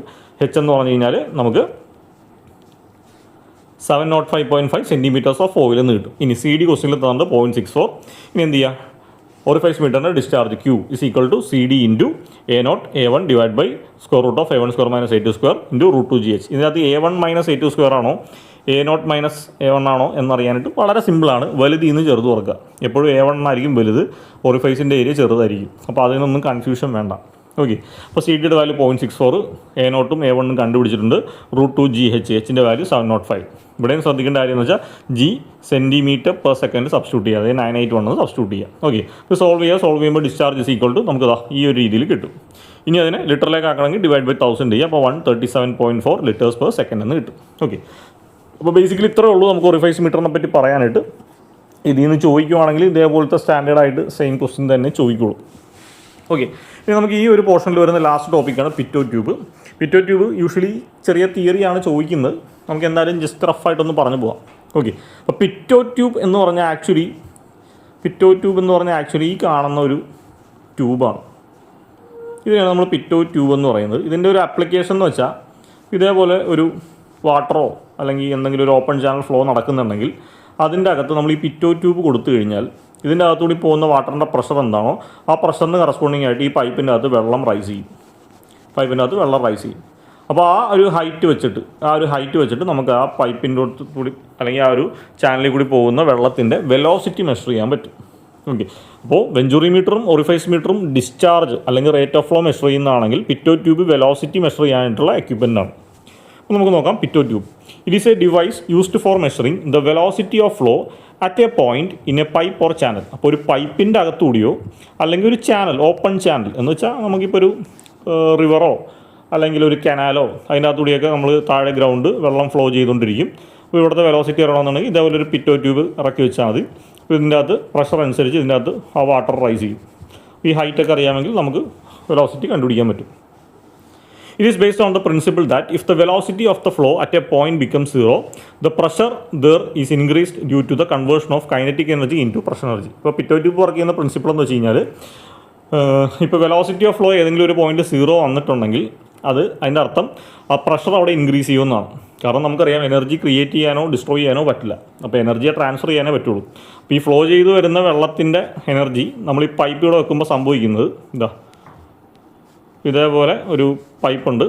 H എന്ന് പറഞ്ഞു കഴിഞ്ഞാൽ നമുക്ക് 705.5 cm ഓഫ് ഓയിൽ എന്ന് കിട്ടും. ഇനി CD ക്വസ്റ്റ്യനിൽ തന്നത് 0.64. ഇനി എന്ത് ചെയ്യുക, ഓറിഫൈസ് മീറ്ററിൻ്റെ discharge Q = CD into A0 A1 divide by √ of A1² - A2² into √2GH. ഇതിനകത്ത് A1 - A2² ആണോ A0 - A1 ആണോ എന്നറിയാനായിട്ട് വളരെ സിമ്പിളാണ്. വലുതിൽ നിന്ന് ചെറുത് കുറക്കുക. എപ്പോഴും A1 ആയിരിക്കും വലുത്, ഓറിഫൈസിൻ്റെ ഏരിയ ചെറുതായിരിക്കും. അപ്പോൾ അതിനൊന്നും കൺഫ്യൂഷൻ വേണ്ട. ഓക്കെ, അപ്പോൾ CD വാല്യൂ 0.64, A0ഉം A1ഉം കണ്ടുപിടിച്ചിട്ടുണ്ട്. √2GH, Hൻ്റെ വാല്യൂ 705. ഇവിടെയും ശ്രദ്ധിക്കേണ്ട കാര്യം എന്ന് വെച്ചാൽ G cm/s സബ്സ്റ്റിറ്റ്യൂട്ട് ചെയ്യുക, അതായത് 981 എന്ന് സബ്സ്റ്റിറ്റ്യൂട്ട് ചെയ്യുക. ഓക്കെ, ഇപ്പോൾ സോൾവ് ചെയ്യുമ്പോൾ ഡിസ്ചാർജ് നമുക്ക് ഈ ഒരു രീതിയിൽ കിട്ടും. ഇനി അതിനെ ലിറ്ററിലേക്ക് ആക്കണമെങ്കിൽ ഡിവൈഡ് ബൈ 1000 ചെയ്യുക. അപ്പോൾ 137.4 liters/s എന്ന് കിട്ടും. ഓക്കെ, അപ്പോൾ ബേസിക്കലി ഇത്രയേ ഉള്ളൂ നമുക്ക് ഓറിഫൈസ് മീറ്ററിനെ പറ്റി പറയാനായിട്ട്. ഇതിൽ നിന്ന് ചോദിക്കുവാണെങ്കിൽ ഇതേപോലത്തെ സ്റ്റാൻഡേർഡായിട്ട് സെയിം ക്വസ്റ്റ്യൻ തന്നെ ചോദിക്കുള്ളൂ. ഓക്കെ, ഇനി നമുക്ക് ഈ ഒരു പോർഷനിൽ വരുന്ന ലാസ്റ്റ് ടോപ്പിക്കാണ് പിറ്റോ ട്യൂബ്. പിറ്റോ ട്യൂബ് യൂഷ്വലി ചെറിയ തിയറിയാണ് ചോദിക്കുന്നത്. നമുക്ക് എന്തായാലും ജസ്റ്റ് റഫായിട്ടൊന്ന് പറഞ്ഞു പോകാം. ഓക്കെ, അപ്പോൾ പിറ്റോ ട്യൂബ് എന്ന് പറഞ്ഞാൽ ആക്ച്വലി ഈ കാണുന്ന ഒരു ട്യൂബാണ്. ഇതിനാണ് നമ്മൾ പിറ്റോ ട്യൂബ് എന്ന് പറയുന്നത്. ഇതിൻ്റെ ഒരു ആപ്ലിക്കേഷൻ എന്ന് വെച്ചാൽ ഇതേപോലെ ഒരു വാട്ടറോ അല്ലെങ്കിൽ എന്തെങ്കിലും ഒരു ഓപ്പൺ ചാനൽ ഫ്ലോ നടക്കുന്നുണ്ടെങ്കിൽ അതിൻ്റെ അകത്ത് നമ്മൾ ഈ പിറ്റോ ട്യൂബ് കൊടുത്തു കഴിഞ്ഞാൽ ഇതിൻ്റെ അകത്തുകൂടി പോകുന്ന വാട്ടറിൻ്റെ പ്രഷർ എന്താണോ ആ പ്രഷറിന് കറസ്പോണ്ടിങ് ആയിട്ട് ഈ പൈപ്പിൻ്റെ അകത്ത് വെള്ളം റൈസ് ചെയ്യും. അപ്പോൾ ആ ഒരു ഹൈറ്റ് വെച്ചിട്ട് നമുക്ക് ആ പൈപ്പിൻ്റെ കൂടി അല്ലെങ്കിൽ ആ ഒരു ചാനലിൽ കൂടി പോകുന്ന വെള്ളത്തിൻ്റെ വെലോസിറ്റി മെഷർ ചെയ്യാൻ പറ്റും. ഓക്കെ, അപ്പോൾ വെഞ്ചുറി മീറ്ററും ഓറിഫൈസ് മീറ്ററും ഡിസ്ചാർജ് അല്ലെങ്കിൽ റേറ്റ് ഓഫ് ഫ്ലോ മെഷർ ചെയ്യുന്നതാണെങ്കിൽ പിറ്റോ ട്യൂബ് വെലോസിറ്റി മെഷർ ചെയ്യാനായിട്ടുള്ള എക്യുപ്മെൻ്റാണ്. അപ്പോൾ നമുക്ക് നോക്കാം pitot tube. It is a device used for measuring the velocity of flow at a point in a pipe or channel. അപ്പോൾ ഒരു പൈപ്പിൻ്റെ അകത്തുകൂടിയോ അല്ലെങ്കിൽ ഒരു ചാനൽ, ഓപ്പൺ ചാനൽ എന്ന് വെച്ചാൽ നമുക്കിപ്പോൾ ഒരു റിവറോ അല്ലെങ്കിൽ ഒരു കനാലോ അതിൻ്റെ അകത്തുകൂടിയൊക്കെ നമ്മൾ താഴെ ഗ്രൗണ്ട് വെള്ളം ഫ്ലോ ചെയ്തുകൊണ്ടിരിക്കും. അപ്പോൾ ഇവിടുത്തെ വെലോസിറ്റി അറിയണമെന്നുണ്ടെങ്കിൽ ഇതേപോലെ ഒരു പിറ്റോ ട്യൂബ് ഇറക്കി വെച്ചാൽ മതി. ഇതിൻ്റെ അകത്ത് പ്രഷർ അനുസരിച്ച് ഇതിൻ്റെ അകത്ത് ആ വാട്ടർ റൈസ് ചെയ്യും. ഈ ഹൈറ്റൊക്കെ അറിയാമെങ്കിൽ നമുക്ക് വെലോസിറ്റി കണ്ടുപിടിക്കാൻ പറ്റും. It is based on the principle that if the velocity of the flow at a point becomes 0, the pressure there is increased due to the conversion of kinetic energy into pressure energy. ഇപ്പോൾ പിറ്റോ tube work ചെയ്യുന്ന principle എന്ന് വെച്ച് കഴിഞ്ഞാൽ ഇപ്പോൾ velocity of flow ഏതെങ്കിലും ഒരു point 0 വന്നിട്ടുണ്ടെങ്കിൽ അതിൻ്റെ അർത്ഥം ആ പ്രഷർ അവിടെ ഇൻക്രീസ് ചെയ്യുമെന്നാണ്. കാരണം നമുക്കറിയാം എനർജി ക്രിയേറ്റ് ചെയ്യാനോ ഡിസ്ട്രോയ് ചെയ്യാനോ പറ്റില്ല. അപ്പോൾ എനർജിയെ ട്രാൻസ്ഫർ ചെയ്യാനേ പറ്റുള്ളൂ. അപ്പോൾ ഈ ഫ്ലോ ചെയ്ത് വരുന്ന വെള്ളത്തിൻ്റെ എനർജി നമ്മൾ ഈ പൈപ്പിലൂടെ വെക്കുമ്പോൾ സംഭവിക്കുന്നത് ഇതേപോലെ ഒരു പൈപ്പുണ്ട്,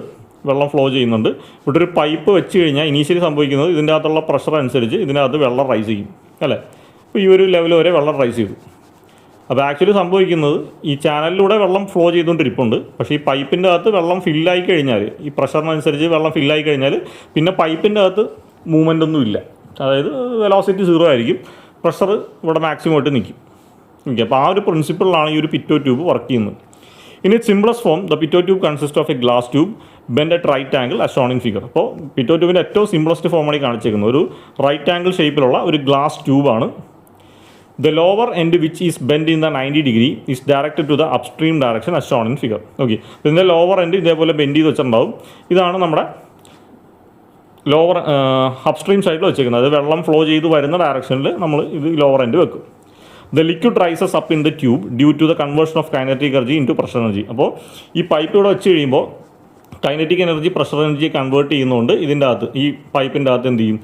വെള്ളം ഫ്ലോ ചെയ്യുന്നുണ്ട്. ഇവിടെ ഒരു പൈപ്പ് വെച്ച് കഴിഞ്ഞാൽ ഇനീഷ്യലി സംഭവിക്കുന്നത് ഇതിൻ്റെ അകത്തുള്ള പ്രഷർ അനുസരിച്ച് ഇതിനകത്ത് വെള്ളം റൈസ് ചെയ്യും അല്ലേ. അപ്പോൾ ഈ ഒരു ലെവൽ വരെ വെള്ളം റൈസ് ചെയ്തു. അപ്പോൾ ആക്ച്വലി സംഭവിക്കുന്നത് ഈ ചാനലിലൂടെ വെള്ളം ഫ്ലോ ചെയ്തുകൊണ്ടിരിപ്പുണ്ട്. പക്ഷേ ഈ പൈപ്പിൻ്റെ അകത്ത് വെള്ളം ഫില്ലായി കഴിഞ്ഞാൽ, ഈ പ്രഷറിനനുസരിച്ച് വെള്ളം ഫില്ലായി കഴിഞ്ഞാൽ പിന്നെ പൈപ്പിൻ്റെ അകത്ത് മൂവ്മെൻ്റ് ഒന്നും ഇല്ല. അതായത് വെലോസിറ്റി 0 ആയിരിക്കും, പ്രഷർ ഇവിടെ മാക്സിമം ആയിട്ട് നിൽക്കും. ഓക്കെ, അപ്പോൾ ആ ഒരു പ്രിൻസിപ്പിളിലാണ് ഈ ഒരു പിറ്റോ ട്യൂബ് വർക്ക് ചെയ്യുന്നത്. In its simplest form, the pitot tube consists of a glass tube bent at right angle as shown in figure. അപ്പോൾ പിറ്റോ ട്യൂബിൻ്റെ ഏറ്റവും സിംപ്ലസ്റ്റ് ഫോമാണ് കാണിച്ചിരിക്കുന്നത്. ഒരു റൈറ്റ് ആംഗിൾ ഷേപ്പിലുള്ള ഒരു glass ട്യൂബാണ്. The lower end which is bent in the 90 degree is directed to the upstream direction as shown in figure. Okay, ഇതിൻ്റെ lower end ഇതേപോലെ bend ചെയ്ത് വെച്ചിട്ടുണ്ടാവും. ഇതാണ് നമ്മുടെ ലോവർ അപ്സ്ട്രീം സൈഡിൽ വെച്ചേക്കുന്നത്. അത് വെള്ളം ഫ്ലോ ചെയ്ത് വരുന്ന ഡയറക്ഷനിൽ നമ്മൾ ഇത് ലോവർ എൻഡ് വെക്കും. The liquid rises up in the tube due to the conversion of kinetic energy into pressure energy. അപ്പോൾ ഈ പൈപ്പ് ഇവിടെ വെച്ച് കഴിയുമ്പോൾ kinetic energy pressure energy convert ചെയ്യുന്നതുകൊണ്ട് ഇതിൻ്റെ അകത്ത് ഈ പൈപ്പിൻ്റെ അകത്ത് എന്ത് ചെയ്യും,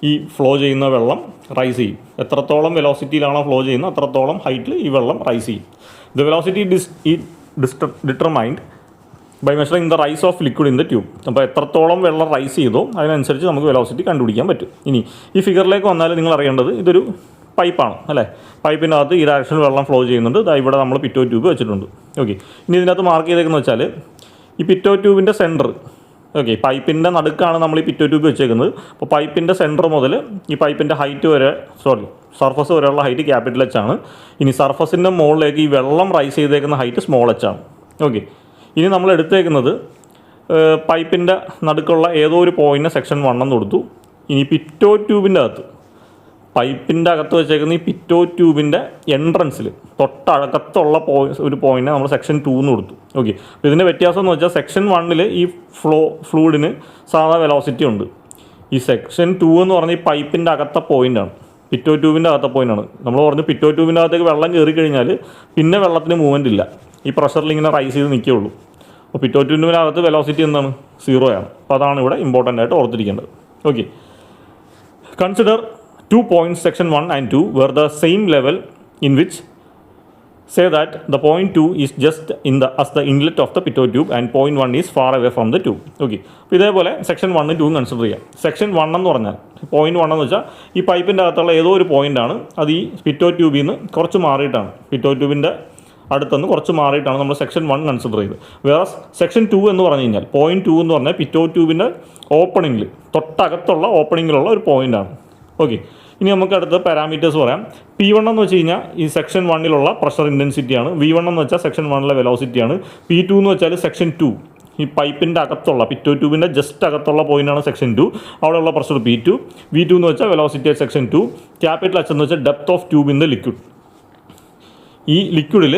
ഈ ഫ്ലോ ചെയ്യുന്ന വെള്ളം റൈസ് ചെയ്യും. എത്രത്തോളം വെലോസിറ്റിയിലാണോ ഫ്ലോ ചെയ്യുന്നത് അത്രത്തോളം ഹൈറ്റിൽ ഈ വെള്ളം റൈസ് ചെയ്യും. The velocity determined by measuring the rise of liquid in the tube. അപ്പോൾ എത്രത്തോളം വെള്ളം റൈസ് ചെയ്തോ അതിനനുസരിച്ച് നമുക്ക് വെലോസിറ്റി കണ്ടുപിടിക്കാൻ പറ്റും. ഇനി ഈ ഫിഗറിലേക്ക് വന്നാൽ നിങ്ങൾ അറിയേണ്ടത് ഇതൊരു പൈപ്പാണ് അല്ലേ. പൈപ്പിൻ്റെ അകത്ത് ഈ ഡയറക്ഷനിൽ വെള്ളം ഫ്ലോ ചെയ്യുന്നുണ്ട്. ഇവിടെ നമ്മൾ പിറ്റോ ട്യൂബ് വെച്ചിട്ടുണ്ട്. ഓക്കെ, ഇനി ഇതിനകത്ത് മാർക്ക് ചെയ്തേക്കെന്ന് വെച്ചാൽ ഈ പിറ്റോ ട്യൂബിൻ്റെ സെൻറ്റർ, ഓക്കെ, പൈപ്പിൻ്റെ നടുക്കാണ് നമ്മൾ ഈ പിറ്റോ ട്യൂബ് വെച്ചേക്കുന്നത്. അപ്പോൾ പൈപ്പിൻ്റെ സെൻറ്റർ മുതൽ ഈ പൈപ്പിൻ്റെ ഹൈറ്റ് വരെ, സർഫസ് വരെയുള്ള ഹൈറ്റ് ക്യാപിറ്റൽ എച്ച് ആണ്. ഇനി സർഫസിൻ്റെ മുകളിലേക്ക് ഈ വെള്ളം റൈസ് ചെയ്തേക്കുന്ന ഹൈറ്റ് സ്മോൾ എച്ച് ആണ്. ഓക്കെ, ഇനി നമ്മൾ എടുത്തേക്കുന്നത് പൈപ്പിൻ്റെ നടുക്കുള്ള ഏതോ ഒരു പോയിൻറ്റിന് സെക്ഷൻ 1 എന്ന് കൊടുത്തു. ഇനി പിറ്റോ ട്യൂബിൻ്റെ അകത്ത്, പൈപ്പിൻ്റെ അകത്ത് വെച്ചേക്കുന്ന ഈ പിറ്റോ ട്യൂബിൻ്റെ എൻട്രൻസിൽ തൊട്ടകത്തുള്ള ഒരു പോയിൻറ്റ് നമ്മൾ സെക്ഷൻ 2 എന്ന് കൊടുത്തു. ഓക്കെ, അപ്പോൾ ഇതിൻ്റെ വ്യത്യാസം എന്ന് വെച്ചാൽ സെക്ഷൻ 1 ഈ ഫ്ലൂയിഡിന് സാധാ വെലോസിറ്റി ഉണ്ട്. ഈ സെക്ഷൻ 2 എന്ന് പറഞ്ഞാൽ ഈ പൈപ്പിൻ്റെ അകത്തെ പോയിൻ്റാണ്, പിറ്റോ ട്യൂബിൻ്റെ അകത്തെ പോയിൻ്റാണ്. നമ്മൾ പറഞ്ഞു പിറ്റോ ട്യൂബിൻ്റെ അകത്തേക്ക് വെള്ളം കയറി കഴിഞ്ഞാൽ പിന്നെ വെള്ളത്തിന് മൂവ്മെൻ്റ് ഇല്ല, ഈ പ്രഷറിൽ ഇങ്ങനെ റൈസ് ചെയ്ത് നിൽക്കുകയുള്ളൂ. അപ്പോൾ പിറ്റോ ട്യൂബിനകത്ത് വെലോസിറ്റി എന്താണ്, 0 ആണ്. അപ്പോൾ അതാണ് ഇവിടെ ഇമ്പോർട്ടൻ്റ് ആയിട്ട് ഓർത്തിരിക്കേണ്ടത്. Okay, consider 2 points section 1 and 2 were the same level in which say that the point 2 is just in the as the inlet of the pitot tube and point 1 is far away from the tube. Okay, അപ്പോൾ ഇതേപോലെ section 1 2 consider ചെയ്യാം. Section 1 എന്ന് പറഞ്ഞാൽ point 1 എന്ന് വെച്ചാൽ ഈ പൈപ്പിൻ്റെ അകത്തുള്ള ഏതോ ഒരു പോയിൻ്റാണ്. അത് ഈ പിറ്റോ ട്യൂബിൽ നിന്ന് കുറച്ച് മാറിയിട്ടാണ്, പിറ്റോ ട്യൂബിൻ്റെ അടുത്തുനിന്ന് കുറച്ച് മാറിയിട്ടാണ് നമ്മൾ സെക്ഷൻ 1 കൺസിഡർ ചെയ്തത്. വേറെ സെക്ഷൻ 2 എന്ന് പറഞ്ഞു കഴിഞ്ഞാൽ പോയിൻറ്റ് 2 എന്ന് പറഞ്ഞാൽ പിറ്റോ ട്യൂബിൻ്റെ ഓപ്പണിങ്ങിൽ തൊട്ടകത്തുള്ള ഓപ്പണിങ്ങിലുള്ള ഒരു പോയിൻ്റാണ്. ഓക്കെ, ഇനി നമുക്ക് അടുത്ത പാരാമീറ്റേഴ്സ് പറയാം. P1 എന്ന് വെച്ച് കഴിഞ്ഞാൽ ഈ സെക്ഷൻ 1 പ്രഷർ ഇൻറ്റൻസിറ്റിയാണ്. V1 എന്ന് വെച്ചാൽ സെക്ഷൻ 1 വെലോസിറ്റിയാണ്. P2 എന്ന് വെച്ചാൽ സെക്ഷൻ 2, ഈ പൈപ്പിൻ്റെ അകത്തുള്ള പിറ്റോ ട്യൂബിൻ്റെ ജസ്റ്റ് അകത്തുള്ള പോയിൻ്റാണ് സെക്ഷൻ 2, അവിടെയുള്ള പ്രഷർ P2. V2 എന്ന് വെച്ചാൽ velocity at section 2. Capital H എന്ന് വെച്ചാൽ depth of tube in the liquid. ഈ ലിക്വിഡിൽ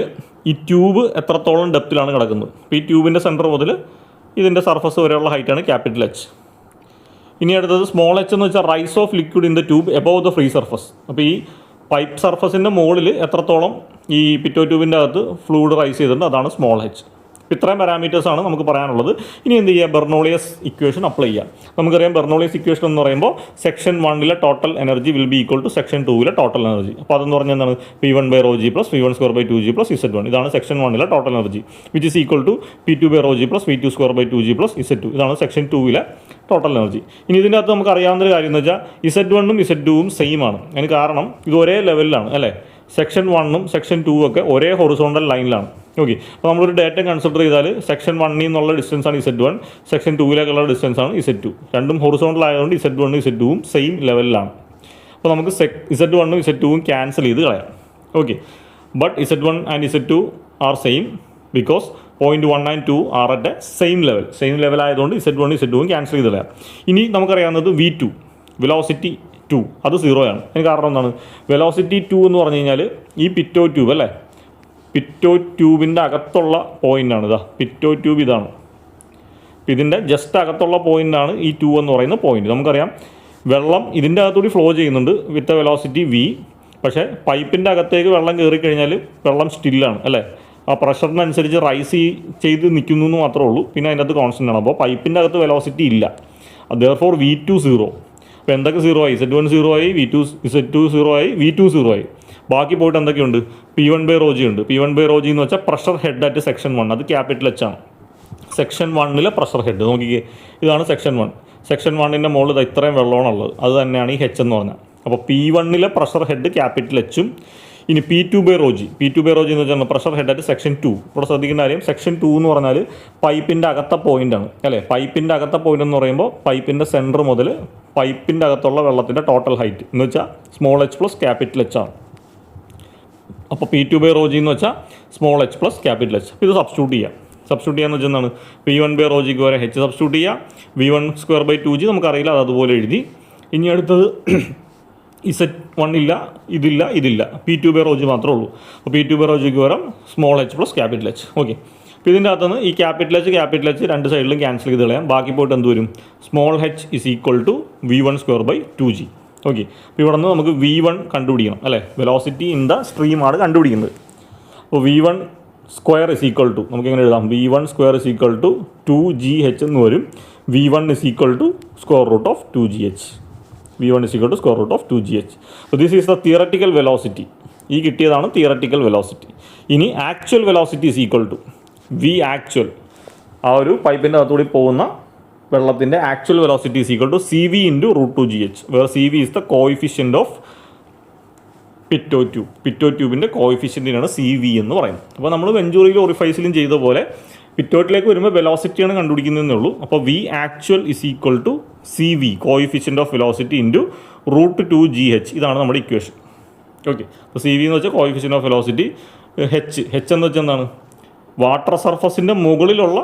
ഈ ട്യൂബ് എത്രത്തോളം ഡെപ്തിലാണ് കിടക്കുന്നത്. അപ്പോൾ ഈ ട്യൂബിൻ്റെ സെൻറ്റർ മുതൽ ഇതിൻ്റെ സർഫസ് വരെയുള്ള ഹൈറ്റാണ് ക്യാപിറ്റൽ എച്ച്. ഇനി അടുത്തത് സ്മോൾ എച്ച് എന്ന് വെച്ചാൽ rice of liquid in the tube above the free surface. അപ്പോൾ ഈ പൈപ്പ് സർഫസിൻ്റെ മുകളിൽ എത്രത്തോളം ഈ പിറ്റോ ട്യൂബിൻ്റെ അകത്ത് ഫ്ലൂയിഡ് റൈസ് ചെയ്തിട്ടുണ്ട്, അതാണ് സ്മോൾ എച്ച്. ഇത്രയും പാരാമീറ്റേഴ്സാണ് നമുക്ക് പറയാനുള്ളത്. ഇനി എന്ത് ചെയ്യുക, ബെർണോളിയസ് ഇക്വേഷൻ അപ്ലൈ ചെയ്യാം. നമുക്കറിയാം ബെർണോളിയസ് ഇക്വേഷൻ എന്ന് പറയുമ്പോൾ section 1 total energy will be equal to section 2 total energy. അപ്പോൾ അതെന്ന് പറഞ്ഞാൽ എന്താണ്, P1/ρg + V1² / 2g + Z1. ഇതാണ് section 1 total energy, which is equal to P2/ρg + V2² / 2g + Z2. ഇതാണ് സെക്ഷൻ 2 ടോട്ടൽ എനർജി. ഇനി ഇതിൻ്റെ അകത്ത് നമുക്ക് അറിയാവുന്നൊരു കാര്യം എന്ന് വെച്ചാൽ Z1 ഉം Z2 ഉം സെയിം ആണ്. അതിന് കാരണം ഇത് ഒരേ ലെവലിലാണ് അല്ലേ. സെക്ഷൻ 1 സെക്ഷൻ 2 ഒക്കെ ഒരേ ഹൊറിസോണ്ടൽ ലൈനിലാണ്. ഓക്കെ, അപ്പോൾ നമ്മളൊരു ഡേറ്റ കൺസിഡർ ചെയ്താൽ സെക്ഷൻ 1 നിന്നുള്ള ഡിസ്റ്റൻസാണ് Z1, സെക്ഷൻ 2 ഡിസ്റ്റൻസാണ് Z2. രണ്ടും ഹൊറിസോണ്ടൽ ആയതുകൊണ്ട് Z1 Z2 സെയിം ലെവലിലാണ്. അപ്പോൾ നമുക്ക് Z1 Z2 ക്യാൻസൽ ചെയ്ത് കളയാം. Okay, but Z1 and Z2 are same because point 1 and 2 are at a same level ആയതുകൊണ്ട് Z1 Z2 ക്യാൻസൽ ചെയ്ത് കളയാം. ഇനി നമുക്കറിയാവുന്നത് V2 വെലോസിറ്റി 2 അത് 0 ആണ്. അതിന് കാരണം എന്താണ്, വെലോസിറ്റി 2 എന്ന് പറഞ്ഞു കഴിഞ്ഞാൽ ഈ പിറ്റോ ട്യൂബ് അല്ലേ, പിറ്റോ ട്യൂബിൻ്റെ അകത്തുള്ള പോയിൻ്റാണ്. ഇതാ പിറ്റോ ട്യൂബ് ഇതാണ്. അപ്പോൾ ഇതിൻ്റെ ജസ്റ്റ് അകത്തുള്ള പോയിൻ്റാണ് ഈ 2 എന്ന് പറയുന്ന പോയിൻ്റ്. നമുക്കറിയാം വെള്ളം ഇതിൻ്റെ അകത്തുകൂടി ഫ്ലോ ചെയ്യുന്നുണ്ട് വിത്ത് വെലോസിറ്റി V. പക്ഷേ പൈപ്പിൻ്റെ അകത്തേക്ക് വെള്ളം കയറി കഴിഞ്ഞാൽ വെള്ളം സ്റ്റില്ലാണ് അല്ലേ. ആ പ്രഷറിനനുസരിച്ച് റൈസ് ചെയ്ത് നിൽക്കുന്നു എന്ന് മാത്രമേ ഉള്ളൂ. പിന്നെ അതിൻ്റെ അകത്ത് കോൺസ്റ്റൻ്റ് ആണ്. അപ്പോൾ പൈപ്പിൻ്റെ അകത്ത് വെലോസിറ്റി ഇല്ല. Therefore V2 0. അപ്പോൾ എന്തൊക്കെ 0 ആയി, Z1 0 ആയി, Z2 0 ആയി, V2 0 ആയി. ബാക്കി പോയിട്ട് എന്തൊക്കെയുണ്ട്, P1/ρg ഉണ്ട്. P1/ρg എന്ന് വെച്ചാൽ പ്രഷർ ഹെഡ് അറ്റ് സെക്ഷൻ 1, അത് ക്യാപിറ്റൽ എച്ച് ആണ്. സെക്ഷൻ 1 പ്രഷർ ഹെഡ് നോക്കിക്കേ, ഇതാണ് സെക്ഷൻ 1. സെക്ഷൻ 1 മുകളിൽ ഇത്രയും വെള്ളമാണുള്ളത്, അത് തന്നെയാണ് ഈ H എന്ന് പറഞ്ഞാൽ. അപ്പോൾ P1 പ്രഷർ ഹെഡ് ക്യാപിറ്റൽ എച്ചും. ഇനി P2/ρg എന്ന് വെച്ചാൽ പ്രഷർ ഹെഡ് അറ്റ് സെക്ഷൻ 2. ഇവിടെ ശ്രദ്ധിക്കേണ്ട കാര്യം സെക്ഷൻ 2 എന്ന് പറഞ്ഞാൽ പൈപ്പിൻ്റെ അകത്തെ പോയിൻ്റാണ് അല്ലേ. പൈപ്പിൻ്റെ അകത്തെ പോയിൻ്റ് എന്ന് പറയുമ്പോൾ പൈപ്പിൻ്റെ സെൻറ്റർ മുതൽ പൈപ്പിൻ്റെ അകത്തുള്ള വെള്ളത്തിൻ്റെ ടോട്ടൽ ഹൈറ്റ് എന്ന് വെച്ചാൽ small H plus capital H ആണ്. അപ്പോൾ P2/ρg എന്ന് വെച്ചാൽ small H plus capital H. ഇത് സബ്സ്റ്റിറ്റ്യൂട്ട് ചെയ്യാന്ന് വെച്ചാൽ എന്താണ്, P1/ρg വരെ H സബ്സ്റ്റിറ്റ്യൂട്ട് ചെയ്യുക. V1² / 2g നമുക്കറിയില്ല, അത് അതുപോലെ എഴുതി. ഇനി അടുത്തത് Z1 ഇല്ല, ഇതില്ല, P2/ρg മാത്രമേ ഉള്ളൂ. അപ്പോൾ P2/ρg വരാം small H plus capital H. Okay, അപ്പോൾ ഇതിൻ്റെ അകത്തുനിന്ന് ഈ ക്യാപിറ്റൽ എച്ച് രണ്ട് സൈഡിലും ക്യാൻസൽ ചെയ്ത് കളയാം. ബാക്കി പോയിട്ട് എന്ത് വരും, small h is equal to V1² / 2g. Okay, അപ്പോൾ ഇവിടെ നിന്ന് നമുക്ക് V1 കണ്ടുപിടിക്കണം അല്ലേ. വെലോസിറ്റി ഇൻ ദ സ്ട്രീമാണ് കണ്ടുപിടിക്കുന്നത്. അപ്പോൾ V1 square is equal to നമുക്കെങ്ങനെ എഴുതാം V1 square is equal to 2GH എന്ന് വരും. V1 is equal to square root of 2GH. V1 is equal to square root of 2GH. അപ്പോൾ this is the theoretical velocity. ഈ കിട്ടിയതാണ് theoretical velocity. ഇനി actual velocity is equal to V actual, ആ ഒരു പൈപ്പിൻ്റെ അകത്തുകൂടി പോകുന്ന വെള്ളത്തിൻ്റെ actual velocity is equal to CV into root 2GH, where CV is the coefficient of pitot tube. Pitot ട്യൂബിൻ്റെ കോയിഫിഷ്യൻറ്റിനാണ് CV എന്ന് പറയുന്നത്. അപ്പോൾ നമ്മൾ വെഞ്ചൂറിയിലും ഒറിഫൈസിലും ചെയ്ത പോലെ പിറ്റോട്ടിലേക്ക് വരുമ്പോൾ വെലോസിറ്റിയാണ് കണ്ടുപിടിക്കുന്നതെന്നേ ഉള്ളൂ. അപ്പോൾ V actual is equal to CV coefficient of velocity into root 2GH. ഇതാണ് നമ്മുടെ ഇക്വേഷൻ. ഓക്കെ, അപ്പോൾ CV എന്ന് വെച്ചാൽ കോയിഫിഷ്യൻ്റ് ഓഫ് വെലോസിറ്റി, H എന്ന് വെച്ചാൽ എന്താണ്, വാട്ടർ സർഫസിൻ്റെ മുകളിലുള്ള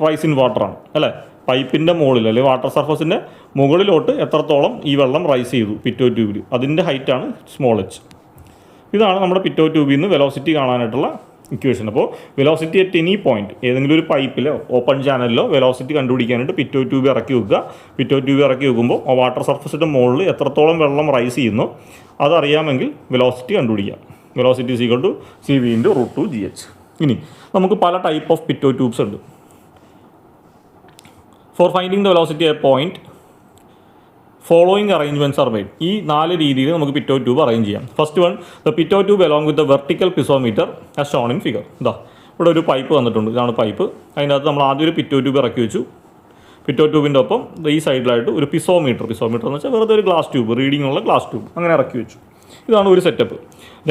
റൈസ് ഇൻ വാട്ടറാണ് അല്ലേ, പൈപ്പിൻ്റെ മുകളിൽ അല്ലെങ്കിൽ വാട്ടർ സർഫസിൻ്റെ മുകളിലോട്ട് എത്രത്തോളം ഈ വെള്ളം റൈസ് ചെയ്തു പിറ്റോ ട്യൂബിൽ, അതിൻ്റെ ഹൈറ്റാണ് സ്മോൾ h. ഇതാണ് നമ്മുടെ പിറ്റോ ട്യൂബിൽ നിന്ന് വെലോസിറ്റി കാണാനായിട്ടുള്ള ഇക്വേഷൻ. അപ്പോൾ വെലോസിറ്റി അറ്റ് എനി പോയിന്റ്, ഏതെങ്കിലും ഒരു പൈപ്പിലോ ഓപ്പൺ ചാനലിലോ വെലോസിറ്റി കണ്ടുപിടിക്കാനായിട്ട് പിറ്റോ ട്യൂബ് ഇറക്കി വെക്കുക. പിറ്റോ ട്യൂബ് ഇറക്കി വെക്കുമ്പോൾ ആ വാട്ടർ സർഫസിൻ്റെ മുകളിൽ എത്രത്തോളം വെള്ളം റൈസ് ചെയ്യുന്നു അതറിയാമെങ്കിൽ വെലോസിറ്റി കണ്ടുപിടിക്കാം. Velocity is equal to CV into root 2GH. ഇനി നമുക്ക് പല ടൈപ്പ് ഓഫ് പിറ്റോ ട്യൂബ്സ് ഉണ്ട്. For finding the velocity at point following arrangements are made. ഈ 4 രീതിയിൽ നമുക്ക് പിറ്റോ ട്യൂബ് അറേഞ്ച് ചെയ്യാം. First one, the pitot tube along with the vertical piezometer as shown in figure. ഇതാ ഇവിടെ ഒരു pipe വന്നിട്ടുണ്ട്, ഇതാണ് പൈപ്പ്. അതിനകത്ത് നമ്മൾ ആദ്യം ഒരു പിറ്റോ ട്യൂബ് ഇറക്കി വെച്ചു. പിറ്റോ ട്യൂബിൻ്റെ ഒപ്പം ഈ സൈഡിലായിട്ട് ഒരു പിസോമീറ്റർ എന്ന് വെച്ചാൽ വെറുതെ ഒരു ഗ്ലാസ് ട്യൂബ്, റീഡിംഗ് ഉള്ള ഗ്ലാസ് ട്യൂബ് അങ്ങനെ ഇറക്കി വെച്ചു. ഇതാണ് ഒരു സെറ്റപ്പ്.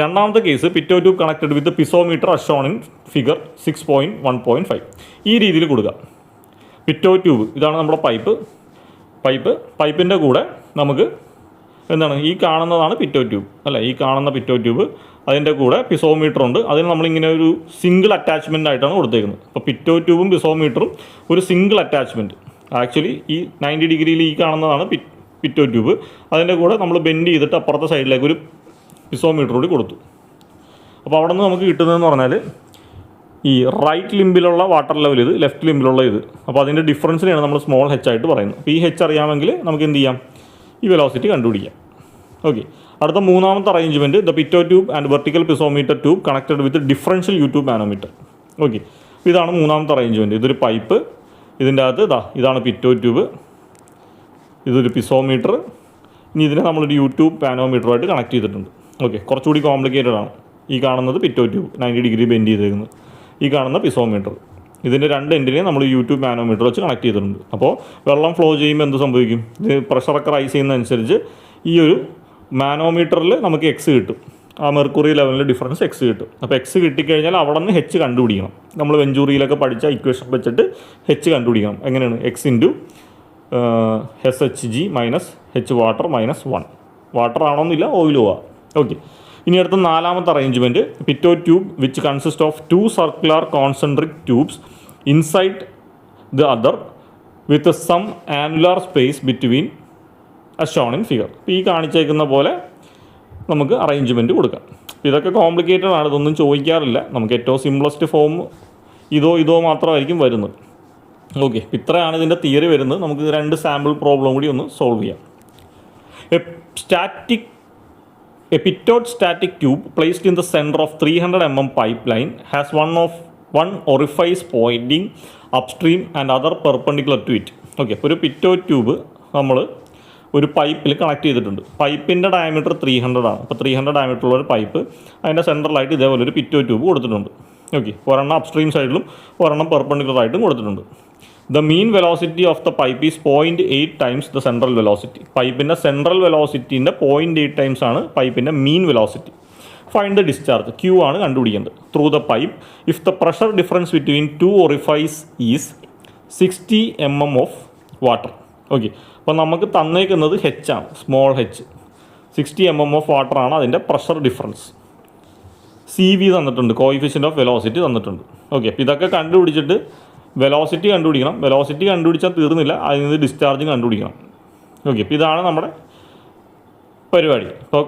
രണ്ടാമത്തെ case, pitot tube connected with piezometer as shown in figure 6.1.5. ഈ രീതിയിൽ കൊടുക്കുക. പിറ്റോ ട്യൂബ് ഇതാണ് നമ്മുടെ പൈപ്പിൻ്റെ കൂടെ നമുക്ക് എന്താണ് ഈ കാണുന്നതാണ് പിറ്റോ ട്യൂബ് അല്ലേ, ഈ കാണുന്ന പിറ്റോ ട്യൂബ്, അതിൻ്റെ കൂടെ പിസോമീറ്റർ ഉണ്ട്. അതിന് നമ്മളിങ്ങനെ ഒരു സിംഗിൾ അറ്റാച്ച്മെൻ്റ് ആയിട്ടാണ് കൊടുത്തേക്കുന്നത്. അപ്പോൾ പിറ്റോ ട്യൂബും പിസോമീറ്ററും ഒരു സിംഗിൾ അറ്റാച്ച്മെൻറ്റ്. ആക്ച്വലി ഈ 90 ഡിഗ്രിയിൽ ഈ കാണുന്നതാണ് പിറ്റോ ട്യൂബ്. അതിൻ്റെ കൂടെ നമ്മൾ ബെൻഡ് ചെയ്തിട്ട് അപ്പുറത്തെ സൈഡിലേക്ക് ഒരു പിസോമീറ്റർ കൂടി കൊടുത്തു. അപ്പോൾ അവിടെ നിന്ന് നമുക്ക് കിട്ടുന്നതെന്ന് പറഞ്ഞാൽ ഈ റൈറ്റ് ലിംബിലുള്ള വാട്ടർ ലെവൽ ഇത്, ലെഫ്റ്റ് ലിംബിലുള്ള ഇത്. അപ്പോൾ അതിൻ്റെ ഡിഫറൻസിനെയാണ് നമ്മൾ സ്മോൾ h ആയിട്ട് പറയുന്നത്. അപ്പോൾ ഈ h അറിയാമെങ്കിൽ നമുക്ക് എന്ത് ചെയ്യാം, ഈ വെലോസിറ്റി കണ്ടുപിടിക്കാം. ഓക്കെ, അടുത്ത മൂന്നാമത്തെ arrangement, the pitot tube and vertical piezometer tube connected with differential U tube manometer. Okay, ഇതാണ് മൂന്നാമത്തെ അറേഞ്ച്മെൻറ്റ്. ഇതൊരു പൈപ്പ്, ഇതിൻ്റെ അകത്ത് ഇതാണ് പിറ്റോ ട്യൂബ്, ഇതൊരു പിസോമീറ്റർ. ഇനി ഇതിനെ നമ്മളൊരു യൂട്യൂബ് മാനോമീറ്ററുമായിട്ട് കണക്ട് ചെയ്തിട്ടുണ്ട്. ഓക്കെ, കുറച്ചുകൂടി കോംപ്ലിക്കേറ്റഡ് ആണ്. ഈ കാണുന്നത് പിറ്റോ ട്യൂബ് 90 ഡിഗ്രി ബെൻഡ് ചെയ്തേക്കുന്നത്, ഈ കാണുന്ന പിസോമീറ്റർ. ഇതിൻ്റെ രണ്ട് എൻഡിനെയും നമ്മൾ യൂട്യൂബ് മാനോമീറ്റർ വെച്ച് കണക്ട് ചെയ്തിട്ടുണ്ട്. അപ്പോൾ വെള്ളം ഫ്ലോ ചെയ്യുമ്പോൾ എന്ത് സംഭവിക്കും, ഇത് പ്രഷറൊക്കെ റൈസ് ചെയ്യുന്നതനുസരിച്ച് ഈ ഒരു മാനോമീറ്ററിൽ നമുക്ക് എക്സ് കിട്ടും. ആ മെർക്കുറി ലെവലിൽ ഡിഫറൻസ് എക്സ് കിട്ടും. അപ്പോൾ എക്സ് കിട്ടിക്കഴിഞ്ഞാൽ അവിടെ നിന്ന് h കണ്ടുപിടിക്കണം. നമ്മൾ വെഞ്ചൂറിയിലൊക്കെ പഠിച്ച ഇക്വേഷൻ വെച്ചിട്ട് h കണ്ടുപിടിക്കണം. എങ്ങനെയാണ്, x into SHG minus H water minus 1. Water ആണോന്നില്ല, ഓയിലും ആവാം. ഓക്കെ, ഇനി അടുത്ത നാലാമത്തെ arrangement, pitot tube which consist of 2 circular concentric tubes inside the other with some annular space between as shown in figure. ഈ കാണിച്ചേക്കുന്ന പോലെ നമുക്ക് അറേഞ്ച്മെൻറ്റ് കൊടുക്കാം. ഇതൊക്കെ കോംപ്ലിക്കേറ്റഡ് ആണ്, ഇതൊന്നും ചോദിക്കാറില്ല. നമുക്ക് ഏറ്റവും സിംപ്ലസ്റ്റ് ഫോം ഇതോ മാത്രമായിരിക്കും വരുന്നത്. ഓക്കെ, ഇത്രയാണ് ഇതിൻ്റെ തിയറി വരുന്നത്. നമുക്ക് 2 സാമ്പിൾ പ്രോബ്ലം കൂടി ഒന്ന് സോൾവ് ചെയ്യാം. A pitot static tube placed in the center of 300 mm pipeline has one orifice pointing upstream and other perpendicular to it. Okay, അപ്പോൾ ഒരു പിറ്റോ ട്യൂബ് നമ്മൾ ഒരു പൈപ്പിൽ കണക്ട് ചെയ്തിട്ടുണ്ട്. പൈപ്പിൻ്റെ ഡയമീറ്റർ 300 ആണ്. അപ്പോൾ 300 ഡയമീറ്ററുള്ള ഒരു പൈപ്പ്, അതിൻ്റെ സെൻറ്ററിലായിട്ട് ഇതേപോലെ ഒരു പിറ്റോ ട്യൂബ് കൊടുത്തിട്ടുണ്ട്. ഓക്കെ, ഒരെണ്ണം അപ്സ്ട്രീം സൈഡിലും ഒരെണ്ണം പെർപെൻഡിക്കുലർ ആയിട്ടും കൊടുത്തിട്ടുണ്ട്. The mean velocity of the pipe is 0.8 times the central velocity. പൈപ്പിൻ്റെ സെൻട്രൽ വെലോസിറ്റീൻ്റെ 0.8 ടൈംസ് ആണ് പൈപ്പിൻ്റെ mean velocity. Find the discharge, Q ആണ് കണ്ടുപിടിക്കേണ്ടത്. Through the pipe if the pressure difference between 2 orifice is 60 mm of water. Okay, അപ്പോൾ നമുക്ക് തന്നേക്കുന്നത് h ആണ്, small h. 60 mm of water ആണ് അതിൻ്റെ പ്രഷർ ഡിഫറൻസ്. CV തന്നിട്ടുണ്ട്, കോയിഫിഷ്യൻ്റ് ഓഫ് വെലോസിറ്റി തന്നിട്ടുണ്ട്. ഓക്കെ, അപ്പോൾ ഇതൊക്കെ കണ്ടുപിടിച്ചിട്ട് വെലോസിറ്റി കണ്ടുപിടിക്കണം. വെലോസിറ്റി കണ്ടുപിടിച്ചാൽ തീർന്നില്ല, അതിൽ നിന്ന് ഡിസ്ചാർജും കണ്ടുപിടിക്കണം. ഓക്കെ, അപ്പോൾ ഇതാണ് നമ്മുടെ പരിപാടി. ഇപ്പോൾ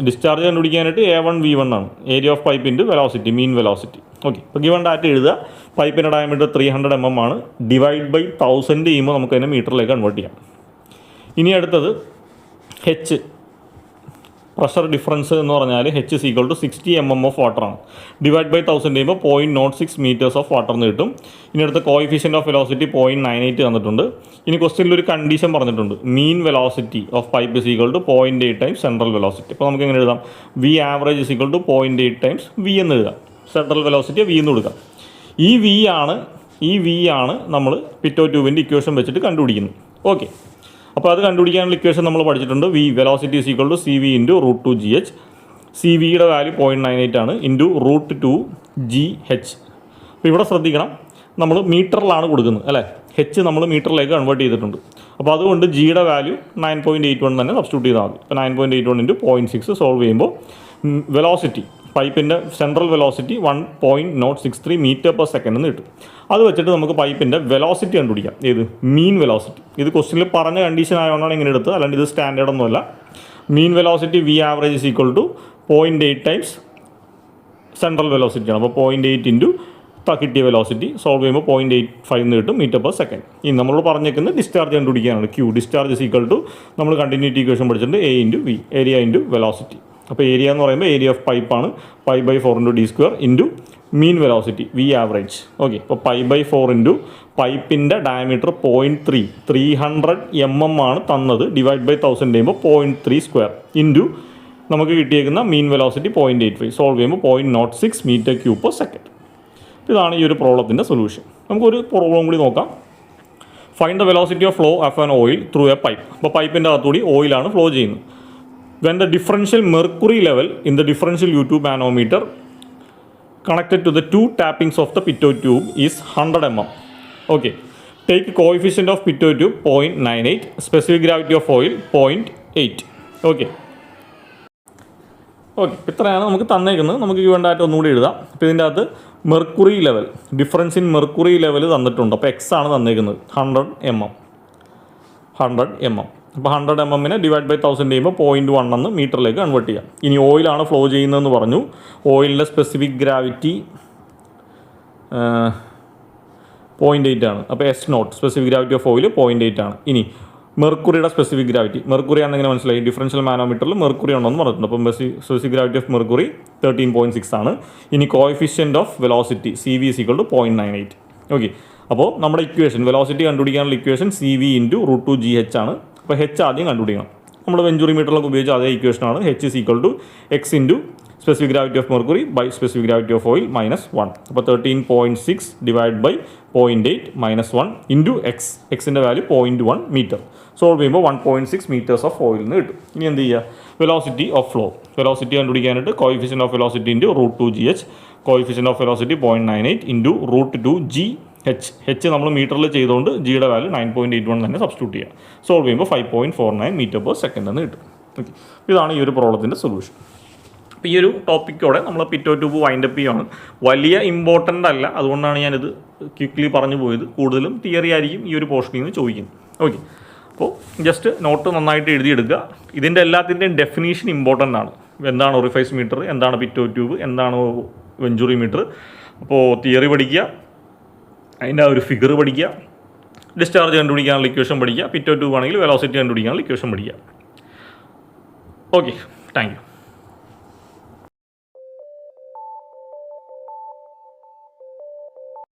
ഡിസ്ചാർജ് കണ്ടുപിടിക്കാനായിട്ട് A1 V1 ആണ്, area of pipe into velocity, mean velocity. Okay, ഇപ്പോൾ ഗിവൺ ഡാറ്റ എഴുതുക. പൈപ്പിൻ്റെ ഡയമീറ്റർ 300 mm ആണ്. ഡിവൈഡ് ബൈ 1000 ചെയ്യുമ്പോൾ നമുക്ക് അതിനെ മീറ്ററിലേക്ക് കൺവേർട്ട് ചെയ്യാം. ഇനി അടുത്തത് h. പ്രഷർ ഡിഫറൻസ് എന്ന് പറഞ്ഞാൽ H is equal to 60 mm of വാട്ടറാണ്. ഡിവൈഡ് ബൈ 1000 ചെയ്യുമ്പോൾ 0.06 മീറ്റേഴ്സ് ഓഫ് വാട്ടർ എന്ന് കിട്ടും. ഇനി അടുത്ത കോയിഫിഷ്യൻ്റ് ഓഫ് വെലോസിറ്റി 0.98 തന്നിട്ടുണ്ട്. ഇനി ക്വസ്റ്റ്യനിൽ ഒരു കണ്ടീഷൻ പറഞ്ഞിട്ടുണ്ട്, mean velocity of pipe is equal to 0.8 times central velocity. അപ്പോൾ നമുക്ക് എങ്ങനെ എഴുതാം, V average is equal to 0.8 times V എന്ന് എഴുതാം. സെൻട്രൽ വെലോസിറ്റി വി എന്ന് കൊടുക്കാം. ഈ വി ആണ് നമ്മൾ പിറ്റോ ട്യൂബിൻ്റെ ഇക്വേഷൻ വെച്ചിട്ട് കണ്ടുപിടിക്കുന്നത്. ഓക്കെ, അപ്പോൾ അത് കണ്ടുപിടിക്കാനുള്ള ഇക്വേഷൻ നമ്മൾ പഠിച്ചിട്ടുണ്ട്. V velocity is equal to C V into √2 GH. C വിയുടെ വാല്യൂ 0.98 ആണ് ഇൻറ്റു √2 GH. അപ്പോൾ ഇവിടെ ശ്രദ്ധിക്കണം, നമ്മൾ മീറ്ററിലാണ് കൊടുക്കുന്നത് അല്ലേ, H നമ്മൾ മീറ്ററിലേക്ക് കൺവേർട്ട് ചെയ്തിട്ടുണ്ട്. അപ്പോൾ അതുകൊണ്ട് ജിയുടെ വാല്യൂ 9.81 തന്നെ സബ്സ്റ്റിറ്റ്യൂട്ട് ചെയ്താൽ മതി. അപ്പോൾ 9.81 ഇൻറ്റു 0.6 സോൾവ് ചെയ്യുമ്പോൾ വെലോസിറ്റി പൈപ്പിൻ്റെ central velocity 1.063 metre per second എന്ന് കിട്ടും. അത് വെച്ചിട്ട് നമുക്ക് പൈപ്പിൻ്റെ വെലോസിറ്റി കണ്ടുപിടിക്കാം. ഏത്, മീൻ വെലോസിറ്റി. ഇത് ക്വസ്റ്റ്യനിൽ പറഞ്ഞ കണ്ടീഷൻ ആയതുകൊണ്ടാണ് ഇങ്ങനെ എടുത്തത്, അല്ലാണ്ട് ഇത് സ്റ്റാൻഡേർഡ് ഒന്നുമല്ല. Mean velocity V average is equal to 0.8 times central വെലോസിറ്റിയാണ്. അപ്പോൾ 0.8 ഇൻറ്റു കിട്ടിയ വെലോസിറ്റി സോൾവ് ചെയ്യുമ്പോൾ 0.85 എന്ന് കിട്ടും മീറ്റർ പെർ സെക്കൻഡ്. ഇനി നമ്മളോട് പറഞ്ഞേക്കുന്നത് ഡിസ്ചാർജ് കണ്ടുപിടിക്കാനാണ്. Q discharge is equal to നമ്മൾ കണ്ടിന്യൂറ്റി ഇക്വേഷൻ പഠിച്ചിട്ടുണ്ട്, A into V, area into velocity. അപ്പോൾ ഏരിയ എന്ന് പറയുമ്പോൾ ഏരിയ ഓഫ് പൈപ്പാണ്, π/4 into d² into mean velocity V average. Okay, അപ്പോൾ π/4 ഇൻറ്റു പൈപ്പിൻ്റെ ഡയമീറ്റർ 300 mm ആണ് തന്നത്, ഡിവൈഡ് ബൈ 1000 ചെയ്യുമ്പോൾ 0.3² ഇൻറ്റു നമുക്ക് കിട്ടിയേക്കുന്ന മീൻ വെലോസിറ്റി 0.85 സോൾവ് ചെയ്യുമ്പോൾ 0.06 മീറ്റർ ക്യൂബ് പെർ സെക്കൻഡ്. ഇതാണ് ഈ ഒരു പ്രോബ്ലത്തിൻ്റെ സൊല്യൂഷൻ. നമുക്കൊരു പ്രോബ്ലം കൂടി നോക്കാം. Find the velocity of flow of an oil through A pipe. അപ്പോൾ പൈപ്പിൻ്റെ അകത്തുകൂടി ഓയിലാണ് ഫ്ലോ ചെയ്യുന്നത്. When the differential mercury level in the differential U2 manometer connected to the two tappings of the pitot tube is 100 mm. Okay. Take coefficient of pitot tube 0.98, specific gravity of oil 0.8. Okay. Okay, ഇത്രയാണ് നമുക്ക് തന്നേക്കുന്നത്. നമുക്ക് വേണ്ടായിട്ട് ഒന്നുകൂടി എഴുതാം. അപ്പോൾ ഇതിൻ്റെ അകത്ത് mercury level, difference in mercury level തന്നിട്ടുണ്ട്. അപ്പോൾ എക്സ് ആണ് തന്നേക്കുന്നത് 100 mm. അപ്പോൾ 100 mm ഡിവൈഡ് ബൈ 1000 ചെയ്യുമ്പോൾ 0.1 എന്ന് മീറ്ററിലേക്ക് കൺവേർട്ട് ചെയ്യാം. ഇനി ഓയിലാണ് ഫ്ലോ ചെയ്യുന്നതെന്ന് പറഞ്ഞു. ഓയിലിൻ്റെ സ്പെസിഫിക് ഗ്രാവിറ്റി 0.8 ആണ്. അപ്പോൾ S0 specific gravity of oil 0.8 ആണ്. ഇനി മെർക്കുറിയുടെ സ്പെസിഫിക് ഗ്രാവിറ്റി, മെർക്കുറി ആണെന്നെങ്ങനെ മനസ്സിലായി, ഡിഫറൻഷ്യൽ മാനോമീറ്ററിൽ മെർക്കുറി ഉണ്ടെന്ന് പറഞ്ഞിട്ടുണ്ട്. അപ്പം സ്പെസിഫിക് ഗ്രാവിറ്റി ഓഫ് മെർക്കുറി 13.6 ആണ്. ഇനി coefficient of velocity CV is equal to 0.98. Okay, അപ്പോൾ നമ്മുടെ ഇക്വേഷൻ വെലോസിറ്റി കണ്ടുപിടിക്കാനുള്ള ഇക്വേഷൻ CV ഇൻറ്റു √2 GH ആണ്. അപ്പോൾ H ആദ്യം കണ്ടുപിടിക്കണം. നമ്മൾ വെഞ്ചുറി മീറ്ററിലൊക്കെ ഉപയോഗിച്ച അതേ ഇക്വേഷനാണ്. H is equal to X into specific gravity of mercury by specific gravity of oil -1. അപ്പോൾ 13.6 ഡിവൈഡ് ബൈ 0.8 -1 ഇൻറ്റു എക്സിൻ്റെ വാല്യൂ 0.1 മീറ്റർ. സോൾവ് ചെയ്യുമ്പോൾ 1.6 മീറ്റേഴ്സ് ഓഫ് ഓയിൽ എന്ന് കിട്ടും. ഇനി എന്ത് ചെയ്യുക, വെലോസിറ്റി ഓഫ് ഫ്ലോ, വെലോസിറ്റി കണ്ടുപിടിക്കാനായിട്ട് coefficient of velocity into √2 GH, coefficient of velocity 0.98 into √2 GH നമ്മൾ മീറ്ററിൽ ചെയ്തുകൊണ്ട് ജിയുടെ വാല്യൂ 9.81 തന്നെ സബ്സ്റ്റിറ്റ്യൂട്ട് ചെയ്യുക. സോൾവ് ചെയ്യുമ്പോൾ 5.49 മീറ്റർ പെർ സെക്കൻഡ് എന്ന് കിട്ടും. ഓക്കെ, ഇതാണ് ഈ ഒരു പ്രോബ്ലത്തിൻ്റെ സൊല്യൂഷൻ. അപ്പോൾ ഈ ഒരു ടോപ്പിക്കോടെ നമ്മൾ പിറ്റോ ട്യൂബ് വൈൻഡപ്പ് ചെയ്യുകയാണ്. വലിയ ഇമ്പോർട്ടൻ്റ് അല്ല, അതുകൊണ്ടാണ് ഞാനിത് ക്വിക്ക്ലി പറഞ്ഞു പോയത്. കൂടുതലും തിയറി ആയിരിക്കും ഈ ഒരു പോർഷനിൽ നിന്ന് ചോദിക്കുന്നത്. ഓക്കെ, അപ്പോൾ ജസ്റ്റ് നോട്ട് നന്നായിട്ട് എഴുതിയെടുക്കുക. ഇതിൻ്റെ എല്ലാത്തിൻ്റെയും ഡെഫിനീഷൻ ഇമ്പോർട്ടൻ്റ് ആണ്. എന്താണ് ഒറിഫൈസ് മീറ്റർ, എന്താണ് പിറ്റോ ട്യൂബ്, എന്താണ് വെഞ്ചുറി മീറ്റർ. അപ്പോൾ തിയറി പഠിക്കുക, അതിൻ്റെ ഒരു ഫിഗർ പഠിക്കുക, ഡിസ്ചാർജ് കണ്ടുപിടിക്കാനുള്ള ഇക്വേഷൻ പഠിക്കുക, പിറ്റോ ട്യൂബ് ആണെങ്കിൽ വെലോസിറ്റി കണ്ടുപിടിക്കാനുള്ള ഇക്വേഷൻ പഠിക്കുക. Okay, thank you.